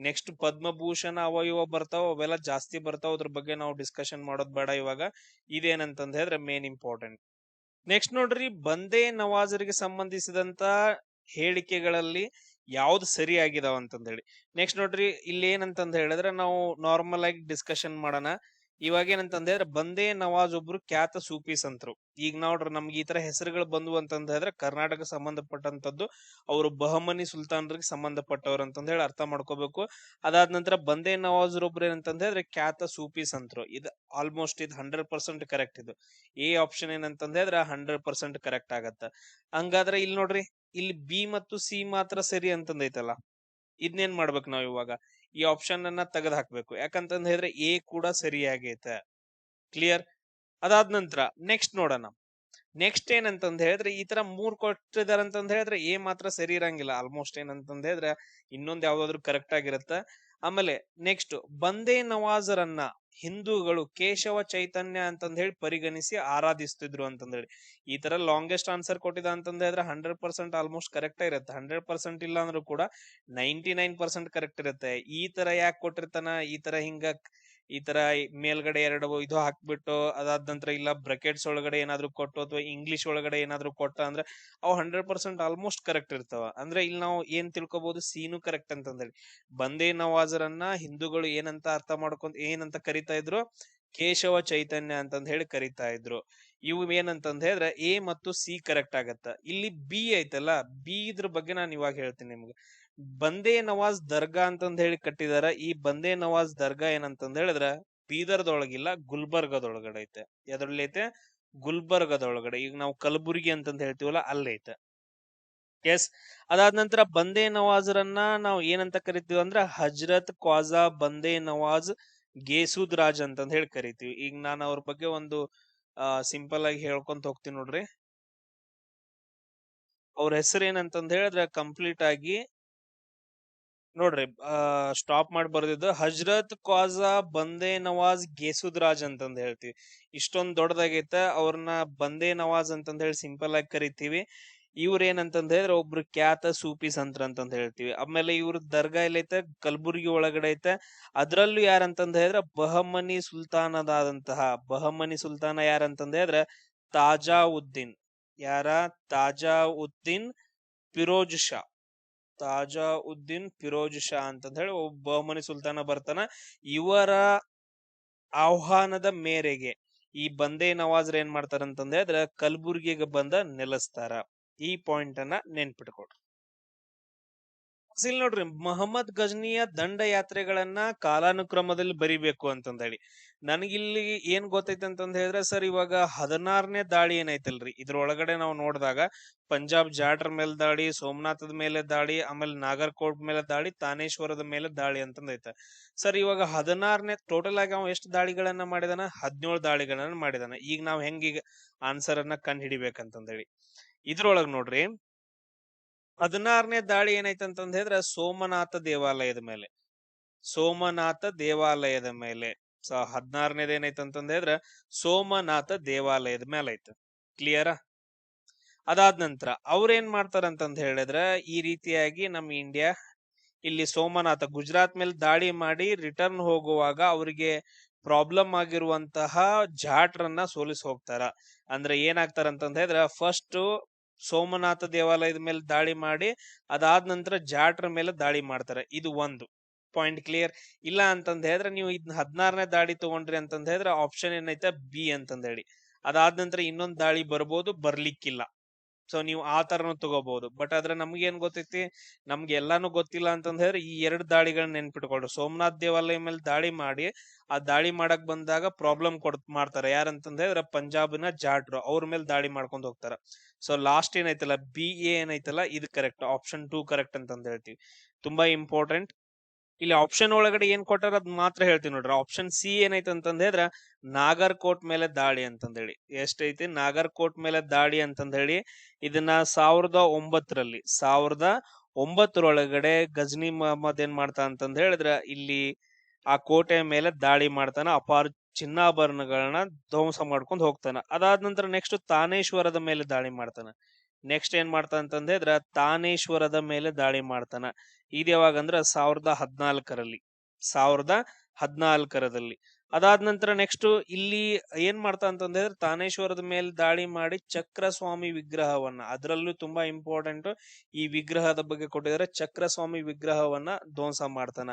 ನೆಕ್ಸ್ಟ್ ಪದ್ಮಭೂಷಣ ಅವ ಬರ್ತಾವ, ಅವೆಲ್ಲ ಜಾಸ್ತಿ ಬರ್ತಾವ. ಅದ್ರ ಬಗ್ಗೆ ನಾವು ಡಿಸ್ಕಷನ್ ಮಾಡೋದ್ ಬೇಡ ಇವಾಗ. ಇದೇನಂತಂದ ಹೇಳಿದ್ರೆ ಮೇನ್ ಇಂಪಾರ್ಟೆಂಟ್. ನೆಕ್ಸ್ಟ್ ನೋಡ್ರಿ, ಬಂದೇ ನವಾಜರಿಗೆ ಸಂಬಂಧಿಸಿದಂತ ಹೇಳಿಕೆಗಳಲ್ಲಿ ಯಾವ್ದು ಸರಿ ಆಗಿದಾವ ಅಂತಂದ ಹೇಳಿ. ನೆಕ್ಸ್ಟ್ ನೋಡ್ರಿ, ಇಲ್ಲಿ ಏನಂತಂದ ಹೇಳಿದ್ರೆ ನಾವು ನಾರ್ಮಲ್ ಆಗಿ ಡಿಸ್ಕಷನ್ ಮಾಡೋಣ. ಇವಾಗ ಏನಂತಂದ ಹೇಳಿದ್ರೆ ಬಂದೇ ನವಾಜ್ ಒಬ್ರು ಖ್ಯಾತ ಸೂಫಿ ಸಂತರು. ಈಗ ನೋಡ್ರಿ, ನಮ್ಗೆ ಈ ತರ ಹೆಸರುಗಳು ಬಂದ್ವು ಅಂತಂದ ಹೇಳಿದ್ರೆ ಕರ್ನಾಟಕ ಸಂಬಂಧಪಟ್ಟಂತದ್ದು, ಅವರು ಬಹಮನಿ ಸುಲ್ತಾನ್ರಿಗೆ ಸಂಬಂಧಪಟ್ಟವ್ರು ಅಂತಂದ ಹೇಳಿ ಅರ್ಥ ಮಾಡ್ಕೋಬೇಕು. ಅದಾದ ನಂತರ ಬಂದೇ ನವಾಜ್ ಒಬ್ರು ಏನಂತಂದ ಹೇಳಿದ್ರೆ ಖ್ಯಾತ ಸೂಫಿ ಸಂತರು. ಇದು ಆಲ್ಮೋಸ್ಟ್ ಇದು 100% ಕರೆಕ್ಟ್. ಇದು ಎ ಆಪ್ಷನ್ ಏನಂತಂದ ಹೇಳಿದ್ರೆ 100% ಕರೆಕ್ಟ್ ಆಗತ್ತ. ಹಂಗಾದ್ರೆ ಇಲ್ಲಿ ನೋಡ್ರಿ, ಇಲ್ಲಿ ಬಿ ಮತ್ತು ಸಿ ಮಾತ್ರ ಸರಿ ಅಂತಂದೈತಲ್ಲ, ಇದನ್ನೇನ್ ಮಾಡ್ಬೇಕು ನಾವ್ ಇವಾಗ? ಈ ಆಪ್ಷನ್ ಅನ್ನ ತೆಗೆದು ಹಾಕ್ಬೇಕು. ಯಾಕಂತಂದ ಹೇಳಿದ್ರೆ ಎ ಕೂಡ ಸರಿಯಾಗೈತೆ. ಕ್ಲಿಯರ್? ಅದಾದ ನಂತರ ನೆಕ್ಸ್ಟ್ ನೋಡೋಣ. ನೆಕ್ಸ್ಟ್ ಏನಂತಂದ ಹೇಳಿದ್ರೆ ಈ ತರ 3 ಕೊಟ್ಟಿದಾರ ಅಂತಂದ ಹೇಳಿದ್ರೆ ಎ ಮಾತ್ರ ಸರಿ ಇರಂಗಿಲ್ಲ. ಆಲ್ಮೋಸ್ಟ್ ಏನಂತಂದ ಹೇಳಿದ್ರೆ ಇನ್ನೊಂದ್ ಯಾವ್ದಾದ್ರು ಕರೆಕ್ಟ್ ಆಗಿರತ್ತ. ಆಮೇಲೆ ನೆಕ್ಸ್ಟ್, ಬಂದೇ ನವಾಜರನ್ನ ಹಿಂದೂಗಳು ಕೇಶವ ಚೈತನ್ಯ ಅಂತಂದ ಹೇಳಿ ಪರಿಗಣಿಸಿ ಆರಾಧಿಸ್ತಿದ್ರು ಅಂತಂದ ಹೇಳಿ. ಈ ತರ ಲಾಂಗೆಸ್ಟ್ ಆನ್ಸರ್ ಕೊಟ್ಟಿದ ಅಂತಂದ ಹೇಳಿದ್ರೆ 100% ಆಲ್ಮೋಸ್ಟ್ ಕರೆಕ್ಟ್ ಇರುತ್ತೆ. 100% ಇಲ್ಲ ಅಂದ್ರೂ ಕೂಡ 99% ಕರೆಕ್ಟ್ ಇರುತ್ತೆ. ಈ ತರ ಯಾಕೆ ಕೊಟ್ಟಿರ್ತಾನ? ಈ ತರ ಮೇಲ್ಗಡೆ 2 ಇದು ಹಾಕ್ಬಿಟ್ಟು ಅದಾದ ನಂತರ ಇಲ್ಲ ಬ್ರಾಕೆಟ್ಸ್ ಒಳಗಡೆ ಏನಾದ್ರು ಕೊಟ್ಟು ಅಥವಾ ಇಂಗ್ಲಿಷ್ ಒಳಗಡೆ ಏನಾದ್ರು ಕೊಟ್ಟ ಅಂದ್ರೆ ಅವು 100% ಆಲ್ಮೋಸ್ಟ್ ಕರೆಕ್ಟ್ ಇರ್ತಾವ. ಅಂದ್ರೆ ಇಲ್ಲಿ ನಾವು ಏನ್ ತಿಳ್ಕೊಬಹುದು, ಸೀನು ಕರೆಕ್ಟ್ ಅಂತಂದೇಳಿ. ಬಂದೇ ನವಾಜರನ್ನ ಹಿಂದೂಗಳು ಏನಂತ ಕರಿತಾ ಇದ್ರು? ಕೇಶವ ಚೈತನ್ಯ ಅಂತಂದ ಹೇಳಿ ಕರಿತಾ ಇದ್ರು. ಇವು ಏನಂತಂದ ಹೇಳಿದ್ರೆ ಎ ಮತ್ತು ಸಿ ಕರೆಕ್ಟ್ ಆಗತ್ತ. ಇಲ್ಲಿ ಬಿ ಐತಲ್ಲ, ಬಿ ಇದ್ರ ಬಗ್ಗೆ ನಾನು ಇವಾಗ ಹೇಳ್ತೀನಿ ನಿಮ್ಗೆ. ಬಂದೇ ನವಾಜ್ ದರ್ಗಾ ಅಂತಂದ ಹೇಳಿ ಕಟ್ಟಿದಾರ. ಈ ಬಂದೇ ನವಾಜ್ ದರ್ಗಾ ಏನಂತಂದ ಹೇಳಿದ್ರ ಬೀದರ್ದೊಳಗಿಲ್ಲ, ಗುಲ್ಬರ್ಗದೊಳಗಡೆ ಐತೆ. ಎದ್ರಲ್ಲಿ ಐತೆ? ಗುಲ್ಬರ್ಗದೊಳಗಡೆ. ಈಗ ನಾವು ಕಲಬುರ್ಗಿ ಅಂತಂದ ಹೇಳ್ತೀವಲ್ಲ, ಅಲ್ಲೈತೆ. ಎಸ್. ಅದಾದ ನಂತರ ಬಂದೇ ನವಾಜರನ್ನ ನಾವು ಏನಂತ ಕರಿತೀವಿ ಅಂದ್ರೆ ಹಜ್ರತ್ ಖ್ವಾಜಾ ಬಂದೇ ನವಾಜ್ ಗೇಸುದ್ ರಾಜ್ ಅಂತಂದ ಹೇಳಿ ಕರಿತೀವಿ. ಈಗ ನಾನು ಅವ್ರ ಬಗ್ಗೆ ಒಂದು ಸಿಂಪಲ್ ಆಗಿ ಹೇಳ್ಕೊಂತ ಹೋಗ್ತೀನಿ ನೋಡ್ರಿ. ಅವ್ರ ಹೆಸರು ಏನಂತಂದ ಹೇಳಿದ್ರೆ ಕಂಪ್ಲೀಟ್ ಆಗಿ ನೋಡ್ರಿ, ಸ್ಟಾಪ್ ಮಾಡಿ ಬರ್ದಿದ್ದು ಹಜ್ರತ್ ಖ್ವಾಜಾ ಬಂದೇ ನವಾಜ್ ಗೇಸುದ್ ರಾಜ್ ಅಂತಂದ ಹೇಳ್ತೀವಿ. ಇಷ್ಟೊಂದ್ ದೊಡ್ಡದಾಗೈತೆ. ಅವ್ರನ್ನ ಬಂದೇ ನವಾಜ್ ಅಂತಂದ ಹೇಳಿ ಸಿಂಪಲ್ ಆಗಿ ಕರಿತೀವಿ. ಇವ್ರ ಏನಂತಂದ ಹೇಳಿದ್ರೆ ಒಬ್ರು ಖ್ಯಾತ ಸೂಫಿ ಸಂತ್ರ ಅಂತಂದ ಹೇಳ್ತೀವಿ. ಆಮೇಲೆ ಇವ್ರ ದರ್ಗಾ ಎಲ್ಲೈತೆ ಕಲಬುರ್ಗಿ ಒಳಗಡೆ ಐತೆ. ಅದ್ರಲ್ಲೂ ಯಾರಂತಂದ ಹೇಳಿದ್ರೆ ಬಹಮನಿ ಸುಲ್ತಾನದಾದಂತಹ ಬಹಮನಿ ಸುಲ್ತಾನ ಯಾರಂತಂದ ಹೇಳಿದ್ರೆ ತಾಜಾ ಉದ್ದೀನ್. ಯಾರ? ತಾಜಾ ಉದ್ದೀನ್ ಫಿರೋಜ್ ಶಾ. ತಾಜಾ ಉದ್ದೀನ್ ಫಿರೋಜ್ ಶಾ ಅಂತಂದ ಹೇಳಿ ಒಬ್ಬ ಬಹಮನಿ ಸುಲ್ತಾನ ಬರ್ತಾನ. ಇವರ ಆಹ್ವಾನದ ಮೇರೆಗೆ ಈ ಬಂದೇ ನವಾಜ್ರ ಏನ್ ಮಾಡ್ತಾರಂತಂದ ಹೇಳಿದ್ರೆ ಕಲಬುರ್ಗಿಗೆ ಬಂದ ನೆಲೆಸ್ತಾರ. ಈ ಪಾಯಿಂಟ್ ಅನ್ನ ನೆನ್ಪಿಟ್ಕೊಡ್ರಿ. ಇಲ್ಲಿ ನೋಡ್ರಿ, ಮೊಹಮ್ಮದ್ ಗಜ್ನಿಯ ದಂಡ ಯಾತ್ರೆಗಳನ್ನ ಕಾಲಾನುಕ್ರಮದಲ್ಲಿ ಬರಿಬೇಕು ಅಂತಂದ ಹೇಳಿ ನನಗಿಲ್ಲಿ ಏನ್ ಗೊತ್ತೈತೆ ಅಂತಂದ ಹೇಳಿದ್ರೆ, ಸರ್ ಇವಾಗ 16ನೇ ದಾಳಿ ಏನೈತಲ್ರಿ, ಇದ್ರೊಳಗಡೆ ನಾವು ನೋಡಿದಾಗ ಪಂಜಾಬ್ ಜಾಟ್ರ ಮೇಲೆ ದಾಳಿ, ಸೋಮನಾಥದ ಮೇಲೆ ದಾಳಿ, ಆಮೇಲೆ ನಾಗರ್ಕೋಟ್ ಮೇಲೆ ದಾಳಿ, ತಾನೇಶ್ವರದ ಮೇಲೆ ದಾಳಿ ಅಂತಂದ ಐತೆ. ಸರ್ ಇವಾಗ 16ನೇ ಟೋಟಲ್ ಆಗಿ ಅವ ಎಷ್ಟು ದಾಳಿಗಳನ್ನ ಮಾಡಿದಾನ? 17 ದಾಳಿಗಳನ್ನ ಮಾಡಿದಾನ. ಈಗ ನಾವ್ ಹೆಂಗೀಗ ಆನ್ಸರ್ ಅನ್ನ ಕಂಡು ಹಿಡಿಬೇಕಂತಂದೇಳಿ ಇದ್ರೊಳಗ್ ನೋಡ್ರಿ, 16ನೇ ದಾಳಿ ಏನೈತಂತಂದ ಹೇಳಿದ್ರೆ ಸೋಮನಾಥ ದೇವಾಲಯದ ಮೇಲೆ. ಸೋಮನಾಥ ದೇವಾಲಯದ ಮೇಲೆ. 16ನೇದ ಏನೈತಂತಂದ ಹೇಳಿದ್ರೆ ಸೋಮನಾಥ ದೇವಾಲಯದ ಮೇಲೆ ಐತೆ. ಕ್ಲಿಯರಾ? ಅದಾದ ನಂತರ ಅವ್ರೇನ್ ಮಾಡ್ತಾರಂತಂದ ಹೇಳಿದ್ರೆ, ಈ ರೀತಿಯಾಗಿ ನಮ್ ಇಂಡಿಯಾ ಇಲ್ಲಿ ಸೋಮನಾಥ ಗುಜರಾತ್ ಮೇಲೆ ದಾಳಿ ಮಾಡಿ ರಿಟರ್ನ್ ಹೋಗುವಾಗ ಅವರಿಗೆ ಪ್ರಾಬ್ಲಮ್ ಆಗಿರುವಂತಹ ಜಾಟ್ರನ್ನ ಸೋಲಿಸಿ ಹೋಗ್ತಾರ. ಅಂದ್ರೆ ಏನಾಗ್ತಾರಂತಂದ ಹೇಳಿದ್ರೆ, ಫಸ್ಟ್ ಸೋಮನಾಥ ದೇವಾಲಯದ ಮೇಲೆ ದಾಳಿ ಮಾಡಿ ಅದಾದ ನಂತರ ಜಾಟ್ರ ಮೇಲೆ ದಾಳಿ ಮಾಡ್ತಾರೆ. ಇದು ಒಂದು ಪಾಯಿಂಟ್. ಕ್ಲಿಯರ್? ಇಲ್ಲ ಅಂತಂದ ಹೇಳಿದ್ರೆ ನೀವು ಇದ್ 16ನೇ ದಾಳಿ ತಗೊಂಡ್ರಿ ಅಂತಂದ ಹೇಳಿದ್ರೆ ಆಪ್ಷನ್ ಏನೈತೆ ಬಿ ಅಂತಂದ ಹೇಳಿ. ಅದಾದ ನಂತರ ಇನ್ನೊಂದ್ ದಾಳಿ ಬರ್ಬೋದು, ಬರ್ಲಿಕ್ಕಿಲ್ಲ. ಸೊ ನೀವು ಆ ತರನು ತಗೋಬಹುದು. ಬಟ್ ಆದ್ರೆ ನಮ್ಗೆ ಏನ್ ಗೊತ್ತೈತಿ, ನಮ್ಗೆ ಎಲ್ಲಾನು ಗೊತ್ತಿಲ್ಲ ಅಂತಂದ ಹೇಳಿದ್ರೆ ಈ 2 ದಾಳಿಗಳನ್ನ ನೆನ್ಪಿಟ್ಕೊಳ್ರಿ. ಸೋಮನಾಥ್ ದೇವಾಲಯ ಮೇಲೆ ದಾಳಿ ಮಾಡಿ ಆ ದಾಳಿ ಮಾಡಕ್ ಬಂದಾಗ ಪ್ರಾಬ್ಲಮ್ ಮಾಡ್ತಾರೆ. ಯಾರಂತಂದ ಹೇಳಿದ್ರೆ ಪಂಜಾಬ್ನ ಜಾಟ್ರು, ಅವ್ರ ಮೇಲೆ ದಾಳಿ ಮಾಡ್ಕೊಂಡ್ ಹೋಗ್ತಾರ. ಸೊ ಲಾಸ್ಟ್ ಏನೈತಲ್ಲ ಬಿ ಎ ಏನೈತಲ್ಲ ಇದು ಕರೆಕ್ಟ್. ಆಪ್ಷನ್ 2 ಕರೆಕ್ಟ್ ಅಂತಂದ ಹೇಳ್ತೀವಿ. ತುಂಬಾ ಇಂಪಾರ್ಟೆಂಟ್. ಇಲ್ಲಿ ಆಪ್ಷನ್ ಒಳಗಡೆ ಏನ್ ಕೊಟ್ಟಾರ ಅದ್ ಮಾತ್ರ ಹೇಳ್ತೀನಿ ನೋಡ್ರಿ. ಆಪ್ಷನ್ ಸಿ ಏನೈತೆ ಅಂತಂದ ಹೇಳಿದ್ರೆ ನಾಗರ್ಕೋಟ್ ಮೇಲೆ ದಾಳಿ ಅಂತಂದ ಹೇಳಿ. ಎಷ್ಟೈತಿ? ನಾಗರ್ಕೋಟ್ ಮೇಲೆ ದಾಳಿ ಅಂತಂದ ಹೇಳಿ ಇದನ್ನ 1009ರೊಳಗಡೆ ಗಜ್ನಿ ಮೊಹಮ್ಮದ್ ಏನ್ ಮಾಡ್ತಾ ಅಂತಂದ ಹೇಳಿದ್ರ ಇಲ್ಲಿ ಆ ಕೋಟೆಯ ಮೇಲೆ ದಾಳಿ ಮಾಡ್ತಾನ. ಅಪಾರ ಚಿನ್ನಾಭರಣಗಳನ್ನ ಧ್ವಂಸ ಮಾಡ್ಕೊಂಡ್ ಹೋಗ್ತಾನ. ಅದಾದ ನಂತರ ನೆಕ್ಸ್ಟ್ ತಾನೇಶ್ವರದ ಮೇಲೆ ದಾಳಿ ಮಾಡ್ತಾನ. ನೆಕ್ಸ್ಟ್ ಏನ್ ಮಾಡ್ತಾನ ಅಂತಂದ ಹೇಳಿದ್ರ ತಾನೇಶ್ವರದ ಮೇಲೆ ದಾಳಿ ಮಾಡ್ತಾನ. ಇದು ಯಾವಾಗಂದ್ರ 1014ರಲ್ಲಿ. 1014ರಲ್ಲಿ. ಅದಾದ ನಂತರ ನೆಕ್ಸ್ಟ್ ಇಲ್ಲಿ ಏನ್ ಮಾಡ್ತಾ ಅಂತಂದ ಹೇಳಿದ್ರೆ ತಾನೇಶ್ವರದ ಮೇಲೆ ದಾಳಿ ಮಾಡಿ ಚಕ್ರಸ್ವಾಮಿ ವಿಗ್ರಹವನ್ನ, ಅದರಲ್ಲೂ ತುಂಬಾ ಇಂಪಾರ್ಟೆಂಟ್ ಈ ವಿಗ್ರಹದ ಬಗ್ಗೆ ಕೊಟ್ಟಿದ್ದಾರೆ, ಚಕ್ರಸ್ವಾಮಿ ವಿಗ್ರಹವನ್ನ ಧ್ವಂಸ ಮಾಡ್ತಾನ.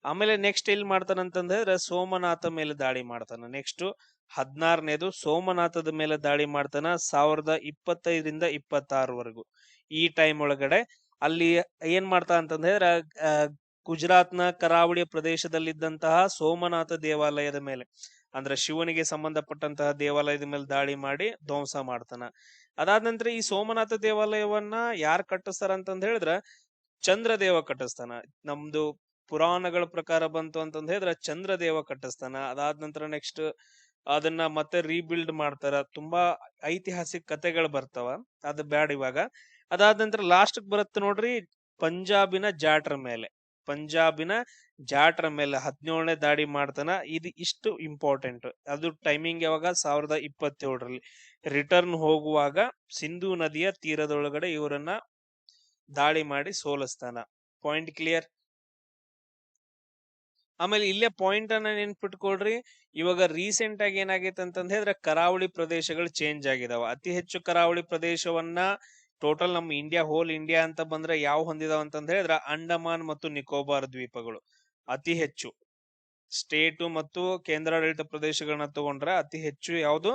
ಆಮೇಲೆ ನೆಕ್ಸ್ಟ್ ಎಲ್ಲಿ ಮಾಡ್ತಾನ ಅಂತಂದ ಹೇಳಿದ್ರೆ ಸೋಮನಾಥ ಮೇಲೆ ದಾಳಿ ಮಾಡ್ತಾನ. ನೆಕ್ಸ್ಟ್ 16ನೇದು ಸೋಮನಾಥದ ಮೇಲೆ ದಾಳಿ ಮಾಡ್ತಾನ 1025ರಿಂದ 26ವರೆಗೂ. ಈ ಟೈಮ್ ಒಳಗಡೆ ಅಲ್ಲಿ ಏನ್ ಮಾಡ್ತಾ ಅಂತಂದ ಹೇಳಿದ್ರೆ ಗುಜರಾತ್ನ ಕರಾವಳಿಯ ಪ್ರದೇಶದಲ್ಲಿದ್ದಂತಹ ಸೋಮನಾಥ ದೇವಾಲಯದ ಮೇಲೆ, ಅಂದ್ರೆ ಶಿವನಿಗೆ ಸಂಬಂಧಪಟ್ಟಂತಹ ದೇವಾಲಯದ ಮೇಲೆ ದಾಳಿ ಮಾಡಿ ಧ್ವಂಸ ಮಾಡ್ತಾನ. ಅದಾದ ನಂತರ ಈ ಸೋಮನಾಥ ದೇವಾಲಯವನ್ನ ಯಾರು ಕಟ್ಟಿಸ್ತಾರ ಅಂತಂದ ಹೇಳಿದ್ರ ಚಂದ್ರದೇವ ಕಟ್ಟಿಸ್ತಾನ. ನಮ್ದು ಪುರಾಣಗಳ ಪ್ರಕಾರ ಬಂತು ಅಂತಂದ ಹೇಳಿದ್ರೆ ಚಂದ್ರದೇವ ಕಟ್ಟಿಸ್ತಾನ. ಅದಾದ ನಂತರ ನೆಕ್ಸ್ಟ್ ಅದನ್ನ ಮತ್ತೆ ರೀಬಿಲ್ಡ್ ಮಾಡ್ತಾರ. ತುಂಬಾ ಐತಿಹಾಸಿಕ ಕಥೆಗಳು ಬರ್ತಾವ, ಅದು ಬ್ಯಾಡ ಇವಾಗ. ಅದಾದ ನಂತರ ಲಾಸ್ಟ್ ಬರುತ್ತೆ ನೋಡ್ರಿ ಪಂಜಾಬಿನ ಜಾಟ್ರ ಮೇಲೆ. ಪಂಜಾಬಿನ ಜಾಟ್ರ ಮೇಲೆ 17ನೇ ದಾಳಿ ಮಾಡ್ತಾನ. ಇದು ಇಷ್ಟು ಇಂಪಾರ್ಟೆಂಟ್. ಅದು ಟೈಮಿಂಗ್ ಯಾವಾಗ? 1027ರಲ್ಲಿ ರಿಟರ್ನ್ ಹೋಗುವಾಗ ಸಿಂಧೂ ನದಿಯ ತೀರದೊಳಗಡೆ ಇವರನ್ನ ದಾಳಿ ಮಾಡಿ ಸೋಲಿಸ್ತಾನ. Point clear? ಆಮೇಲೆ ಇಲ್ಲೇ ಪಾಯಿಂಟ್ ಅನ್ನ ನೆನ್ಪಿಟ್ಕೊಳ್ರಿ. ಇವಾಗ ರೀಸೆಂಟ್ ಆಗಿ ಏನಾಗೈತೆ ಅಂತಂದ ಹೇಳಿದ್ರೆ ಕರಾವಳಿ ಪ್ರದೇಶಗಳು ಚೇಂಜ್ ಆಗಿದಾವ. ಅತಿ ಹೆಚ್ಚು ಕರಾವಳಿ ಪ್ರದೇಶವನ್ನ ಟೋಟಲ್ ನಮ್ಮ ಇಂಡಿಯಾ, ಹೋಲ್ ಇಂಡಿಯಾ ಅಂತ ಬಂದ್ರೆ ಯಾವ ಹೊಂದಿದಾವ ಅಂತಂದ ಹೇಳಿದ್ರೆ ಅಂಡಮಾನ್ ಮತ್ತು ನಿಕೋಬಾರ್ ದ್ವೀಪಗಳು ಅತಿ ಹೆಚ್ಚು. ಸ್ಟೇಟ್ ಮತ್ತು ಕೇಂದ್ರಾಡಳಿತ ಪ್ರದೇಶಗಳನ್ನ ತಗೊಂಡ್ರೆ ಅತಿ ಹೆಚ್ಚು ಯಾವುದು?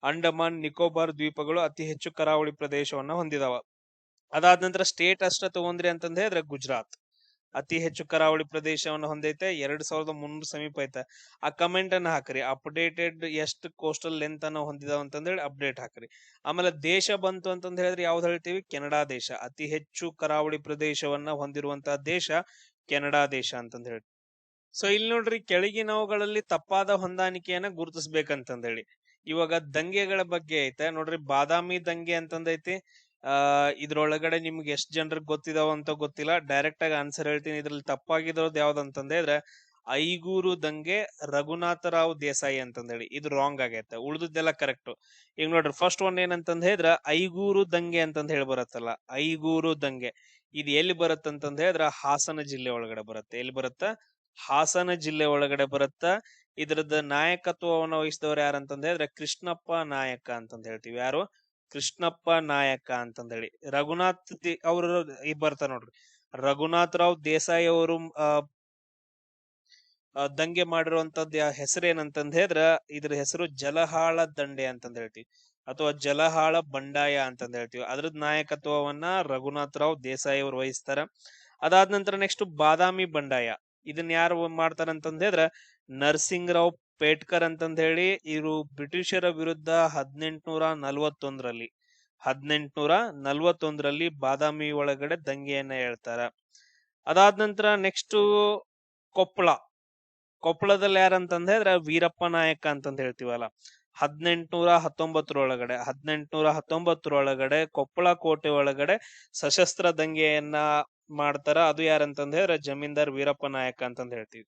ಅಂಡಮಾನ್ ನಿಕೋಬಾರ್ ದ್ವೀಪಗಳು ಅತಿ ಹೆಚ್ಚು ಕರಾವಳಿ ಪ್ರದೇಶವನ್ನ ಹೊಂದಿದಾವ. ಅದಾದ ನಂತರ ಸ್ಟೇಟ್ ಅಷ್ಟ ತಗೊಂಡ್ರಿ ಅಂತಂದ ಹೇಳಿದ್ರೆ ಗುಜರಾತ್ ಅತಿ ಹೆಚ್ಚು ಕರಾವಳಿ ಪ್ರದೇಶವನ್ನು ಹೊಂದೈತೆ. 2300 ಸಮೀಪ ಐತೆ. ಆ ಕಮೆಂಟ್ ಅನ್ನ ಹಾಕ್ರಿ. ಅಪ್ಡೇಟೆಡ್ ಎಷ್ಟು ಕೋಸ್ಟಲ್ ಲೆಂತ್ ಅನ್ನ ಹೊಂದಿದಾವ ಅಂತಂದೇಳಿ ಅಪ್ಡೇಟ್ ಹಾಕ್ರಿ. ಆಮೇಲೆ ದೇಶ ಬಂತು ಅಂತಂದ ಹೇಳಿದ್ರೆ ಯಾವ್ದು ಹೇಳ್ತೀವಿ? ಕೆನಡಾ ದೇಶ. ಅತಿ ಹೆಚ್ಚು ಕರಾವಳಿ ಪ್ರದೇಶವನ್ನ ಹೊಂದಿರುವಂತಹ ದೇಶ ಕೆನಡಾ ದೇಶ ಅಂತಂದ ಹೇಳಿ. ಸೊ ಇಲ್ಲಿ ನೋಡ್ರಿ, ಕೆಳಗಿನವುಗಳಲ್ಲಿ ತಪ್ಪಾದ ಹೊಂದಾಣಿಕೆಯನ್ನ ಗುರುತಿಸ್ಬೇಕಂತಂದ ಹೇಳಿ. ಇವಾಗ ದಂಗೆಗಳ ಬಗ್ಗೆ ಐತೆ ನೋಡ್ರಿ. ಬಾದಾಮಿ ದಂಗೆ ಅಂತಂದೈತಿ. ಇದ್ರೊಳಗಡೆ ನಿಮ್ಗೆ ಎಷ್ಟ್ ಜನರಿಗೆ ಗೊತ್ತಿದಾವ ಅಂತ ಗೊತ್ತಿಲ್ಲ. ಡೈರೆಕ್ಟ್ ಆಗಿ ಆನ್ಸರ್ ಹೇಳ್ತೀನಿ. ಇದ್ರಲ್ಲಿ ತಪ್ಪಾಗಿರೋದು ಯಾವ್ದಂತಂದ್ರೆ ಐಗೂರು ದಂಗೆ ರಘುನಾಥರಾವ್ ದೇಸಾಯಿ ಅಂತಂದೇಳಿ. ಇದು ರಾಂಗ್ ಆಗೈತೆ, ಉಳಿದದ್ದೆಲ್ಲ ಕರೆಕ್ಟ್. ಈಗ ನೋಡ್ರಿ ಫಸ್ಟ್ ಒನ್ ಏನಂತಂದ್ ಹೇಳಿದ್ರ ಐಗೂರು ದಂಗೆ ಅಂತಂದ್ ಹೇಳಿ ಬರತ್ತಲ್ಲ, ಐಗೂರು ದಂಗೆ ಇದು ಎಲ್ಲಿ ಬರುತ್ತಂತಂದ್ ಹೇಳಿದ್ರ ಹಾಸನ ಜಿಲ್ಲೆ ಒಳಗಡೆ ಬರುತ್ತೆ. ಎಲ್ಲಿ ಬರುತ್ತ? ಹಾಸನ ಜಿಲ್ಲೆ ಒಳಗಡೆ ಬರುತ್ತ. ಇದ್ರದ್ದು ನಾಯಕತ್ವವನ್ನು ವಹಿಸಿದವರು ಯಾರಂತಂದ್ ಹೇಳಿದ್ರೆ ಕೃಷ್ಣಪ್ಪ ನಾಯಕ ಅಂತಂದ್ ಹೇಳ್ತೀವಿ. ಯಾರು? ಕೃಷ್ಣಪ್ಪ ನಾಯಕ ಅಂತಂದ್ ಹೇಳಿ. ರಘುನಾಥ್ ಅವರು ಬರ್ತಾರ ನೋಡ್ರಿ, ರಘುನಾಥರಾವ್ ದೇಸಾಯಿ ಅವರು ದಂಗೆ ಮಾಡಿರುವಂತದ್ದು ಹೆಸರೇನಂತಂದ್ ಹೇಳಿದ್ರ ಇದ್ರ ಹೆಸರು ಜಲಹಾಳ ದಂಡೆ ಅಂತಂದ್ ಹೇಳ್ತೀವಿ, ಅಥವಾ ಜಲಹಾಳ ಬಂಡಾಯ ಅಂತಂದ್ ಹೇಳ್ತೀವಿ. ಅದ್ರದ್ ನಾಯಕತ್ವವನ್ನ ರಘುನಾಥರಾವ್ ದೇಸಾಯಿ ಅವರು ವಹಿಸ್ತಾರ. ಅದಾದ ನಂತರ ನೆಕ್ಸ್ಟ್ ಬಾದಾಮಿ ಬಂಡಾಯ. ಇದನ್ನ ಯಾರು ಮಾಡ್ತಾರಂತಂದ್ ಹೇಳಿದ್ರ ನರಸಿಂಗರಾವ್ ಪೇಟ್ಕರ್ ಅಂತಂದ್ ಹೇಳಿ. ಇವರು ಬ್ರಿಟಿಷರ ವಿರುದ್ಧ 1841ರಲ್ಲಿ ಬಾದಾಮಿ ಒಳಗಡೆ ದಂಗೆಯನ್ನ ಹೇಳ್ತಾರ. ಅದಾದ ನಂತರ ನೆಕ್ಸ್ಟ್ ಕೊಪ್ಪಳದಲ್ಲಿ ಯಾರಂತಂದ್ ಹೇಳಿದ್ರೆ ವೀರಪ್ಪ ನಾಯಕ ಅಂತಂದ್ ಹೇಳ್ತೀವಲ್ಲ. 1819ರೊಳಗಡೆ ಕೊಪ್ಪಳ ಕೋಟೆ ಒಳಗಡೆ ಸಶಸ್ತ್ರ ದಂಗೆಯನ್ನ ಮಾಡ್ತಾರ. ಅದು ಯಾರಂತಂದ್ ಹೇಳಿದ್ರೆ ಜಮೀನ್ದಾರ್ ವೀರಪ್ಪ ನಾಯಕ ಅಂತಂದ್ ಹೇಳ್ತೀವಿ.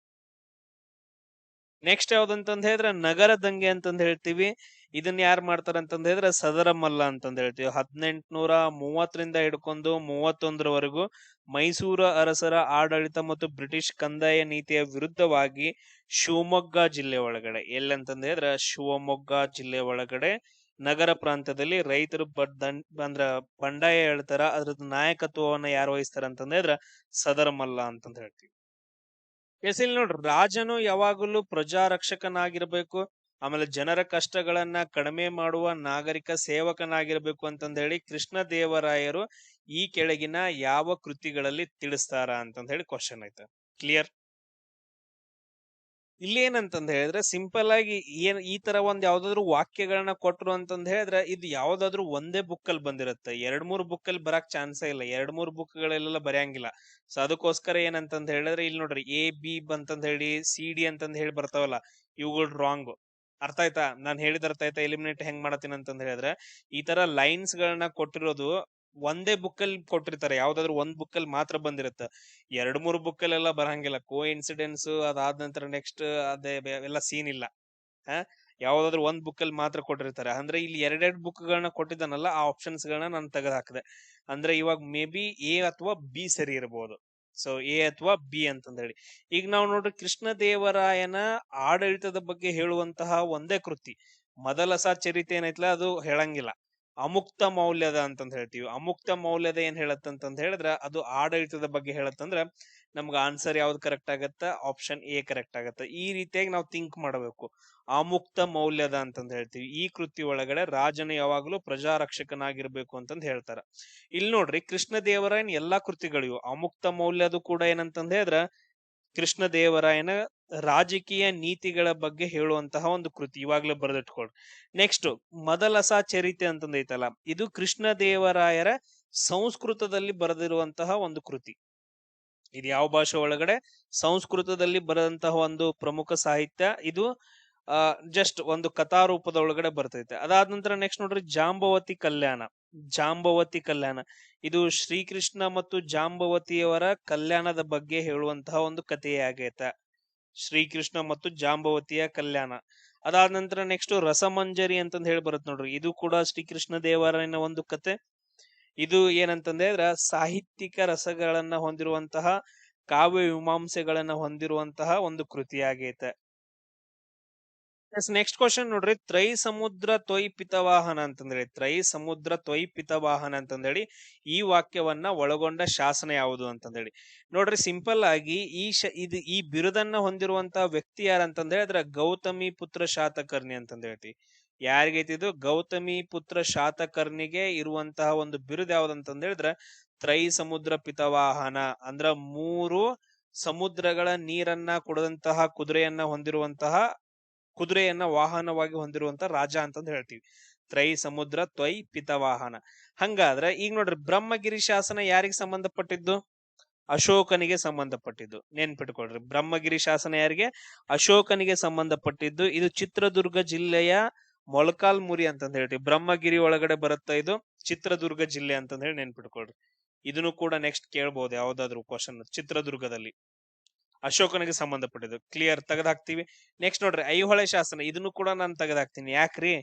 ನೆಕ್ಸ್ಟ್ ಯಾವ್ದಂತಂದ್ ಹೇಳಿದ್ರೆ ನಗರ ದಂಗೆ ಅಂತಂದ್ ಹೇಳ್ತೀವಿ. ಇದನ್ನ ಯಾರು ಮಾಡ್ತಾರ ಅಂತಂದ್ ಹೇಳಿದ್ರೆ ಸದರ ಮಲ್ಲ ಅಂತಂದ್ ಹೇಳ್ತೀವಿ. 1830ರಿಂದ ಹಿಡ್ಕೊಂಡು 31ರವರೆಗೂ ಮೈಸೂರು ಅರಸರ ಆಡಳಿತ ಮತ್ತು ಬ್ರಿಟಿಷ್ ಕಂದಾಯ ನೀತಿಯ ವಿರುದ್ಧವಾಗಿ ಶಿವಮೊಗ್ಗ ಜಿಲ್ಲೆ ಒಳಗಡೆ, ಎಲ್ಲಂತಂದ್ ಹೇಳಿದ್ರೆ ಶಿವಮೊಗ್ಗ ಜಿಲ್ಲೆ ಒಳಗಡೆ ನಗರ ಪ್ರಾಂತ್ಯದಲ್ಲಿ ರೈತರು ಅಂದ್ರ ಬಂಡಾಯ ಹೇಳ್ತಾರ. ಅದ್ರದ್ದು ನಾಯಕತ್ವವನ್ನ ಯಾರು ವಹಿಸ್ತಾರ ಅಂತಂದ್ ಹೇಳಿದ್ರೆ ಸದರ ಮಲ್ಲ ಅಂತಂದ್ ಹೇಳ್ತೀವಿ. ಇಲ್ಲಿ ನೋಡ್ರಿ, ರಾಜನು ಯಾವಾಗಲೂ ಪ್ರಜಾರಕ್ಷಕನಾಗಿರ್ಬೇಕು, ಆಮೇಲೆ ಜನರ ಕಷ್ಟಗಳನ್ನ ಕಡಿಮೆ ಮಾಡುವ ನಾಗರಿಕ ಸೇವಕನಾಗಿರ್ಬೇಕು ಅಂತಂದ್ ಹೇಳಿ ಕೃಷ್ಣದೇವರಾಯರು ಈ ಕೆಳಗಿನ ಯಾವ ಕೃತಿಗಳಲ್ಲಿ ತಿಳಿಸ್ತಾರ ಅಂತಂದ್ ಹೇಳಿ ಕ್ವಶನ್ ಐತೆ. ಕ್ಲಿಯರ್? ಇಲ್ಲೇನಂತಂದ್ ಹೇಳಿದ್ರೆ ಸಿಂಪಲ್ ಆಗಿ ಈ ತರ ಒಂದ್ ಯಾವ್ದಾದ್ರು ವಾಕ್ಯಗಳನ್ನ ಕೊಟ್ರು ಅಂತಂದ್ ಹೇಳಿದ್ರೆ ಇದು ಯಾವ್ದಾದ್ರು ಒಂದೇ ಬುಕ್ ಅಲ್ಲಿ ಬಂದಿರುತ್ತೆ. 2-3 ಬುಕ್ ಅಲ್ಲಿ ಬರಕ್ ಚಾನ್ಸೇ ಇಲ್ಲ, 2-3 ಬುಕ್ ಗಳಲ್ಲೆಲ್ಲ ಬರೆಯಂಗಿಲ್ಲ. ಸೊ ಅದಕ್ಕೋಸ್ಕರ ಏನಂತಂದ್ ಹೇಳಿದ್ರೆ ಇಲ್ಲಿ ನೋಡ್ರಿ A-B ಅಂತಂದ್ ಹೇಳಿ C-D ಅಂತಂದ್ ಹೇಳಿ ಬರ್ತಾವಲ್ಲ, ಇವುಗಳು ರಾಂಗ್. ಅರ್ಥ ಆಯ್ತಾ? ನಾನ್ ಹೇಳಿದ ಅರ್ಥ ಆಯ್ತಾ? ಎಲಿಮಿನೇಟ್ ಹೆಂಗ್ ಮಾಡತ್ತೀನಿ ಅಂತಂದ್ ಹೇಳಿದ್ರೆ ಈ ತರ ಲೈನ್ಸ್ ಗಳನ್ನ ಕೊಟ್ಟಿರೋದು ಒಂದೇ ಬುಕ್ ಅಲ್ಲಿ ಕೊಟ್ಟಿರ್ತಾರೆ, ಯಾವ್ದಾದ್ರು ಒಂದ್ ಬುಕ್ ಅಲ್ಲಿ ಮಾತ್ರ ಬಂದಿರುತ್ತೆ. 2-3 ಬುಕ್ ಅಲ್ಲೆಲ್ಲ ಬರಂಗಿಲ್ಲ. ಕೋ ಇನ್ಸಿಡೆನ್ಸ್ ಅದಾದ ನಂತರ ನೆಕ್ಸ್ಟ್ ಅದೇ ಎಲ್ಲ ಸೀನ್ ಇಲ್ಲ. ಯಾವ್ದಾದ್ರು ಒಂದ್ ಬುಕ್ ಅಲ್ಲಿ ಮಾತ್ರ ಕೊಟ್ಟಿರ್ತಾರೆ. ಅಂದ್ರೆ ಇಲ್ಲಿ 2 ಬುಕ್ ಗಳನ್ನ ಕೊಟ್ಟಿದ್ದಾನಲ್ಲ, ಆ ಆಪ್ಷನ್ಸ್ ಗಳನ್ನ ನಾನು ತೆಗೆದು ಹಾಕಿದೆ. ಅಂದ್ರೆ ಇವಾಗ ಮೇ ಬಿ A ಅಥವಾ B ಸರಿ ಇರಬಹುದು. ಸೊ A ಅಥವಾ B ಅಂತಂದ ಹೇಳಿ. ಈಗ ನಾವು ನೋಡ್ರಿ ಕೃಷ್ಣದೇವರಾಯನ ಆಡಳಿತದ ಬಗ್ಗೆ ಹೇಳುವಂತಹ ಒಂದೇ ಕೃತಿ ಮೊದಲ ಚರಿತೆ ಏನೈತ್ಲ ಅದು ಹೇಳಂಗಿಲ್ಲ. ಅಮುಕ್ತ ಮೌಲ್ಯದ ಅಂತಂದ್ ಹೇಳ್ತೀವಿ. ಅಮುಕ್ತ ಮೌಲ್ಯದ ಏನ್ ಹೇಳತ್ತಂತಂದ್ ಹೇಳಿದ್ರ ಅದು ಆಡಳಿತದ ಬಗ್ಗೆ ಹೇಳತ್ತಂದ್ರ ನಮ್ಗ ಆನ್ಸರ್ ಯಾವ್ದು ಕರೆಕ್ಟ್ ಆಗತ್ತ? ಆಪ್ಷನ್ A ಕರೆಕ್ಟ್ ಆಗತ್ತ. ಈ ರೀತಿಯಾಗಿ ನಾವು ಥಿಂಕ್ ಮಾಡಬೇಕು. ಅಮುಕ್ತ ಮೌಲ್ಯದ ಅಂತಂದ್ ಹೇಳ್ತೀವಿ. ಈ ಕೃತಿ ಒಳಗಡೆ ರಾಜನು ಯಾವಾಗ್ಲೂ ಪ್ರಜಾರಕ್ಷಕನಾಗಿರ್ಬೇಕು ಅಂತಂದ್ ಹೇಳ್ತಾರ. ಇಲ್ಲಿ ನೋಡ್ರಿ ಕೃಷ್ಣದೇವರಾಯನ್ ಎಲ್ಲಾ ಕೃತಿಗಳಿವು. ಅಮುಕ್ತ ಮೌಲ್ಯದು ಕೂಡ ಏನಂತಂದ್ ಹೇಳಿದ್ರ ಕೃಷ್ಣದೇವರಾಯನ ರಾಜಕೀಯ ನೀತಿಗಳ ಬಗ್ಗೆ ಹೇಳುವಂತಹ ಒಂದು ಕೃತಿ. ಇವಾಗ್ಲೇ ಬರೆದಿಟ್ಕೊಳ್ರಿ. ನೆಕ್ಸ್ಟ್ ಮೊದಲ ಚರಿತೆ ಅಂತಂದೈತಲ್ಲ, ಇದು ಕೃಷ್ಣದೇವರಾಯರ ಸಂಸ್ಕೃತದಲ್ಲಿ ಬರೆದಿರುವಂತಹ ಒಂದು ಕೃತಿ. ಇದು ಯಾವ ಭಾಷೆ ಒಳಗಡೆ? ಸಂಸ್ಕೃತದಲ್ಲಿ ಬರೆದಂತಹ ಒಂದು ಪ್ರಮುಖ ಸಾಹಿತ್ಯ. ಇದು ಜಸ್ಟ್ ಒಂದು ಕಥಾ ರೂಪದ ಒಳಗಡೆ ಬರ್ತೈತೆ. ಅದಾದ ನಂತರ ನೆಕ್ಸ್ಟ್ ನೋಡ್ರಿ ಜಾಂಬವತಿ ಕಲ್ಯಾಣ. ಜಾಂಬವತಿ ಕಲ್ಯಾಣ ಇದು ಶ್ರೀಕೃಷ್ಣ ಮತ್ತು ಜಾಂಬವತಿಯವರ ಕಲ್ಯಾಣದ ಬಗ್ಗೆ ಹೇಳುವಂತಹ ಒಂದು ಕಥೆಯಾಗೈತೆ. ಶ್ರೀಕೃಷ್ಣ ಮತ್ತು ಜಾಂಬವತಿಯ ಕಲ್ಯಾಣ. ಅದಾದ ನಂತರ ನೆಕ್ಸ್ಟ್ ರಸಮಂಜರಿ ಅಂತಂದ್ ಹೇಳಿ ಬರುತ್ತೆ ನೋಡ್ರಿ. ಇದು ಕೂಡ ಶ್ರೀಕೃಷ್ಣ ದೇವರಾಯನ ಒಂದು ಕತೆ. ಇದು ಏನಂತಂದ್ರೆ ಸಾಹಿತ್ಯಿಕ ರಸಗಳನ್ನ ಹೊಂದಿರುವಂತಹ ಕಾವ್ಯ ಮೀಮಾಂಸೆಗಳನ್ನ ಹೊಂದಿರುವಂತಹ ಒಂದು ಕೃತಿಯಾಗೈತೆ. ನೆಕ್ಸ್ಟ್ ಕ್ವಶನ್ ನೋಡ್ರಿ, ತ್ರೈ ಸಮುದ್ರ ತ್ವಯ್ ಪಿತವಾಹನ ಅಂತಂದೇಳಿ. ತ್ರೈ ಸಮುದ್ರ ತ್ವಯ್ ಪಿತವಾಹನ ಅಂತಂದೇಳಿ ಈ ವಾಕ್ಯವನ್ನ ಒಳಗೊಂಡ ಶಾಸನ ಯಾವುದು ಅಂತಂದೇಳಿ. ನೋಡ್ರಿ ಸಿಂಪಲ್ ಆಗಿ ಈ ಬಿರುದನ್ನ ಹೊಂದಿರುವಂತಹ ವ್ಯಕ್ತಿ ಯಾರಂತಂದ್ರೆ ಅದ್ರ ಗೌತಮಿ ಪುತ್ರ ಶಾತಕರ್ಣಿ ಅಂತಂದ ಹೇಳ್ತೀವಿ. ಯಾರಿಗೈತಿ ಇದು? ಗೌತಮಿ ಪುತ್ರ ಶಾತಕರ್ಣಿಗೆ ಇರುವಂತಹ ಒಂದು ಬಿರುದು ಯಾವ್ದಂತಂದ ಹೇಳಿದ್ರೆ ತ್ರೈ ಸಮುದ್ರ ಪಿತವಾಹನ. ಅಂದ್ರ 3 ಸಮುದ್ರಗಳ ನೀರನ್ನ ಕುಡದಂತಹ ಕುದುರೆಯನ್ನ ವಾಹನವಾಗಿ ಹೊಂದಿರುವಂತ ರಾಜ ಅಂತಂದ್ ಹೇಳ್ತೀವಿ. ತ್ರೈ ಸಮುದ್ರ ತ್ವಯ್ ಪಿತವಾಹನ. ಹಂಗಾದ್ರೆ ಈಗ ನೋಡ್ರಿ ಬ್ರಹ್ಮಗಿರಿ ಶಾಸನ ಯಾರಿಗೆ ಸಂಬಂಧಪಟ್ಟಿದ್ದು? ಅಶೋಕನಿಗೆ ಸಂಬಂಧಪಟ್ಟಿದ್ದು. ನೆನ್ಪಿಟ್ಕೊಳ್ರಿ, ಬ್ರಹ್ಮಗಿರಿ ಶಾಸನ ಯಾರಿಗೆ? ಅಶೋಕನಿಗೆ ಸಂಬಂಧಪಟ್ಟಿದ್ದು. ಇದು ಚಿತ್ರದುರ್ಗ ಜಿಲ್ಲೆಯ ಮೊಳಕಾಲ್ಮುರಿ ಅಂತಂದ್ ಹೇಳ್ತೀವಿ. ಬ್ರಹ್ಮಗಿರಿ ಒಳಗಡೆ ಬರುತ್ತಾ ಇದು ಚಿತ್ರದುರ್ಗ ಜಿಲ್ಲೆ ಅಂತಂದ್ ಹೇಳಿ ನೆನ್ಪಿಟ್ಕೊಳ್ರಿ. ಇದನ್ನು ಕೂಡ ನೆಕ್ಸ್ಟ್ ಕೇಳ್ಬಹುದು ಯಾವ್ದಾದ್ರು ಕ್ವಶನ್ ಚಿತ್ರದುರ್ಗದಲ್ಲಿ. ಅಶೋಕನಿಗೆ ಸಂಬಂಧಪಟ್ಟಿದ್ದು. ಕ್ಲಿಯರ್, ತೆಗೆದು ಹಾಕ್ತಿವಿ. ನೆಕ್ಸ್ಟ್ ನೋಡ್ರಿ, ಐಹೊಳೆ ಶಾಸನ, ಇದನ್ನು ಕೂಡ ನಾನು ತೆಗೆದು ಹಾಕ್ತೀನಿ. ಯಾಕ್ರಿ?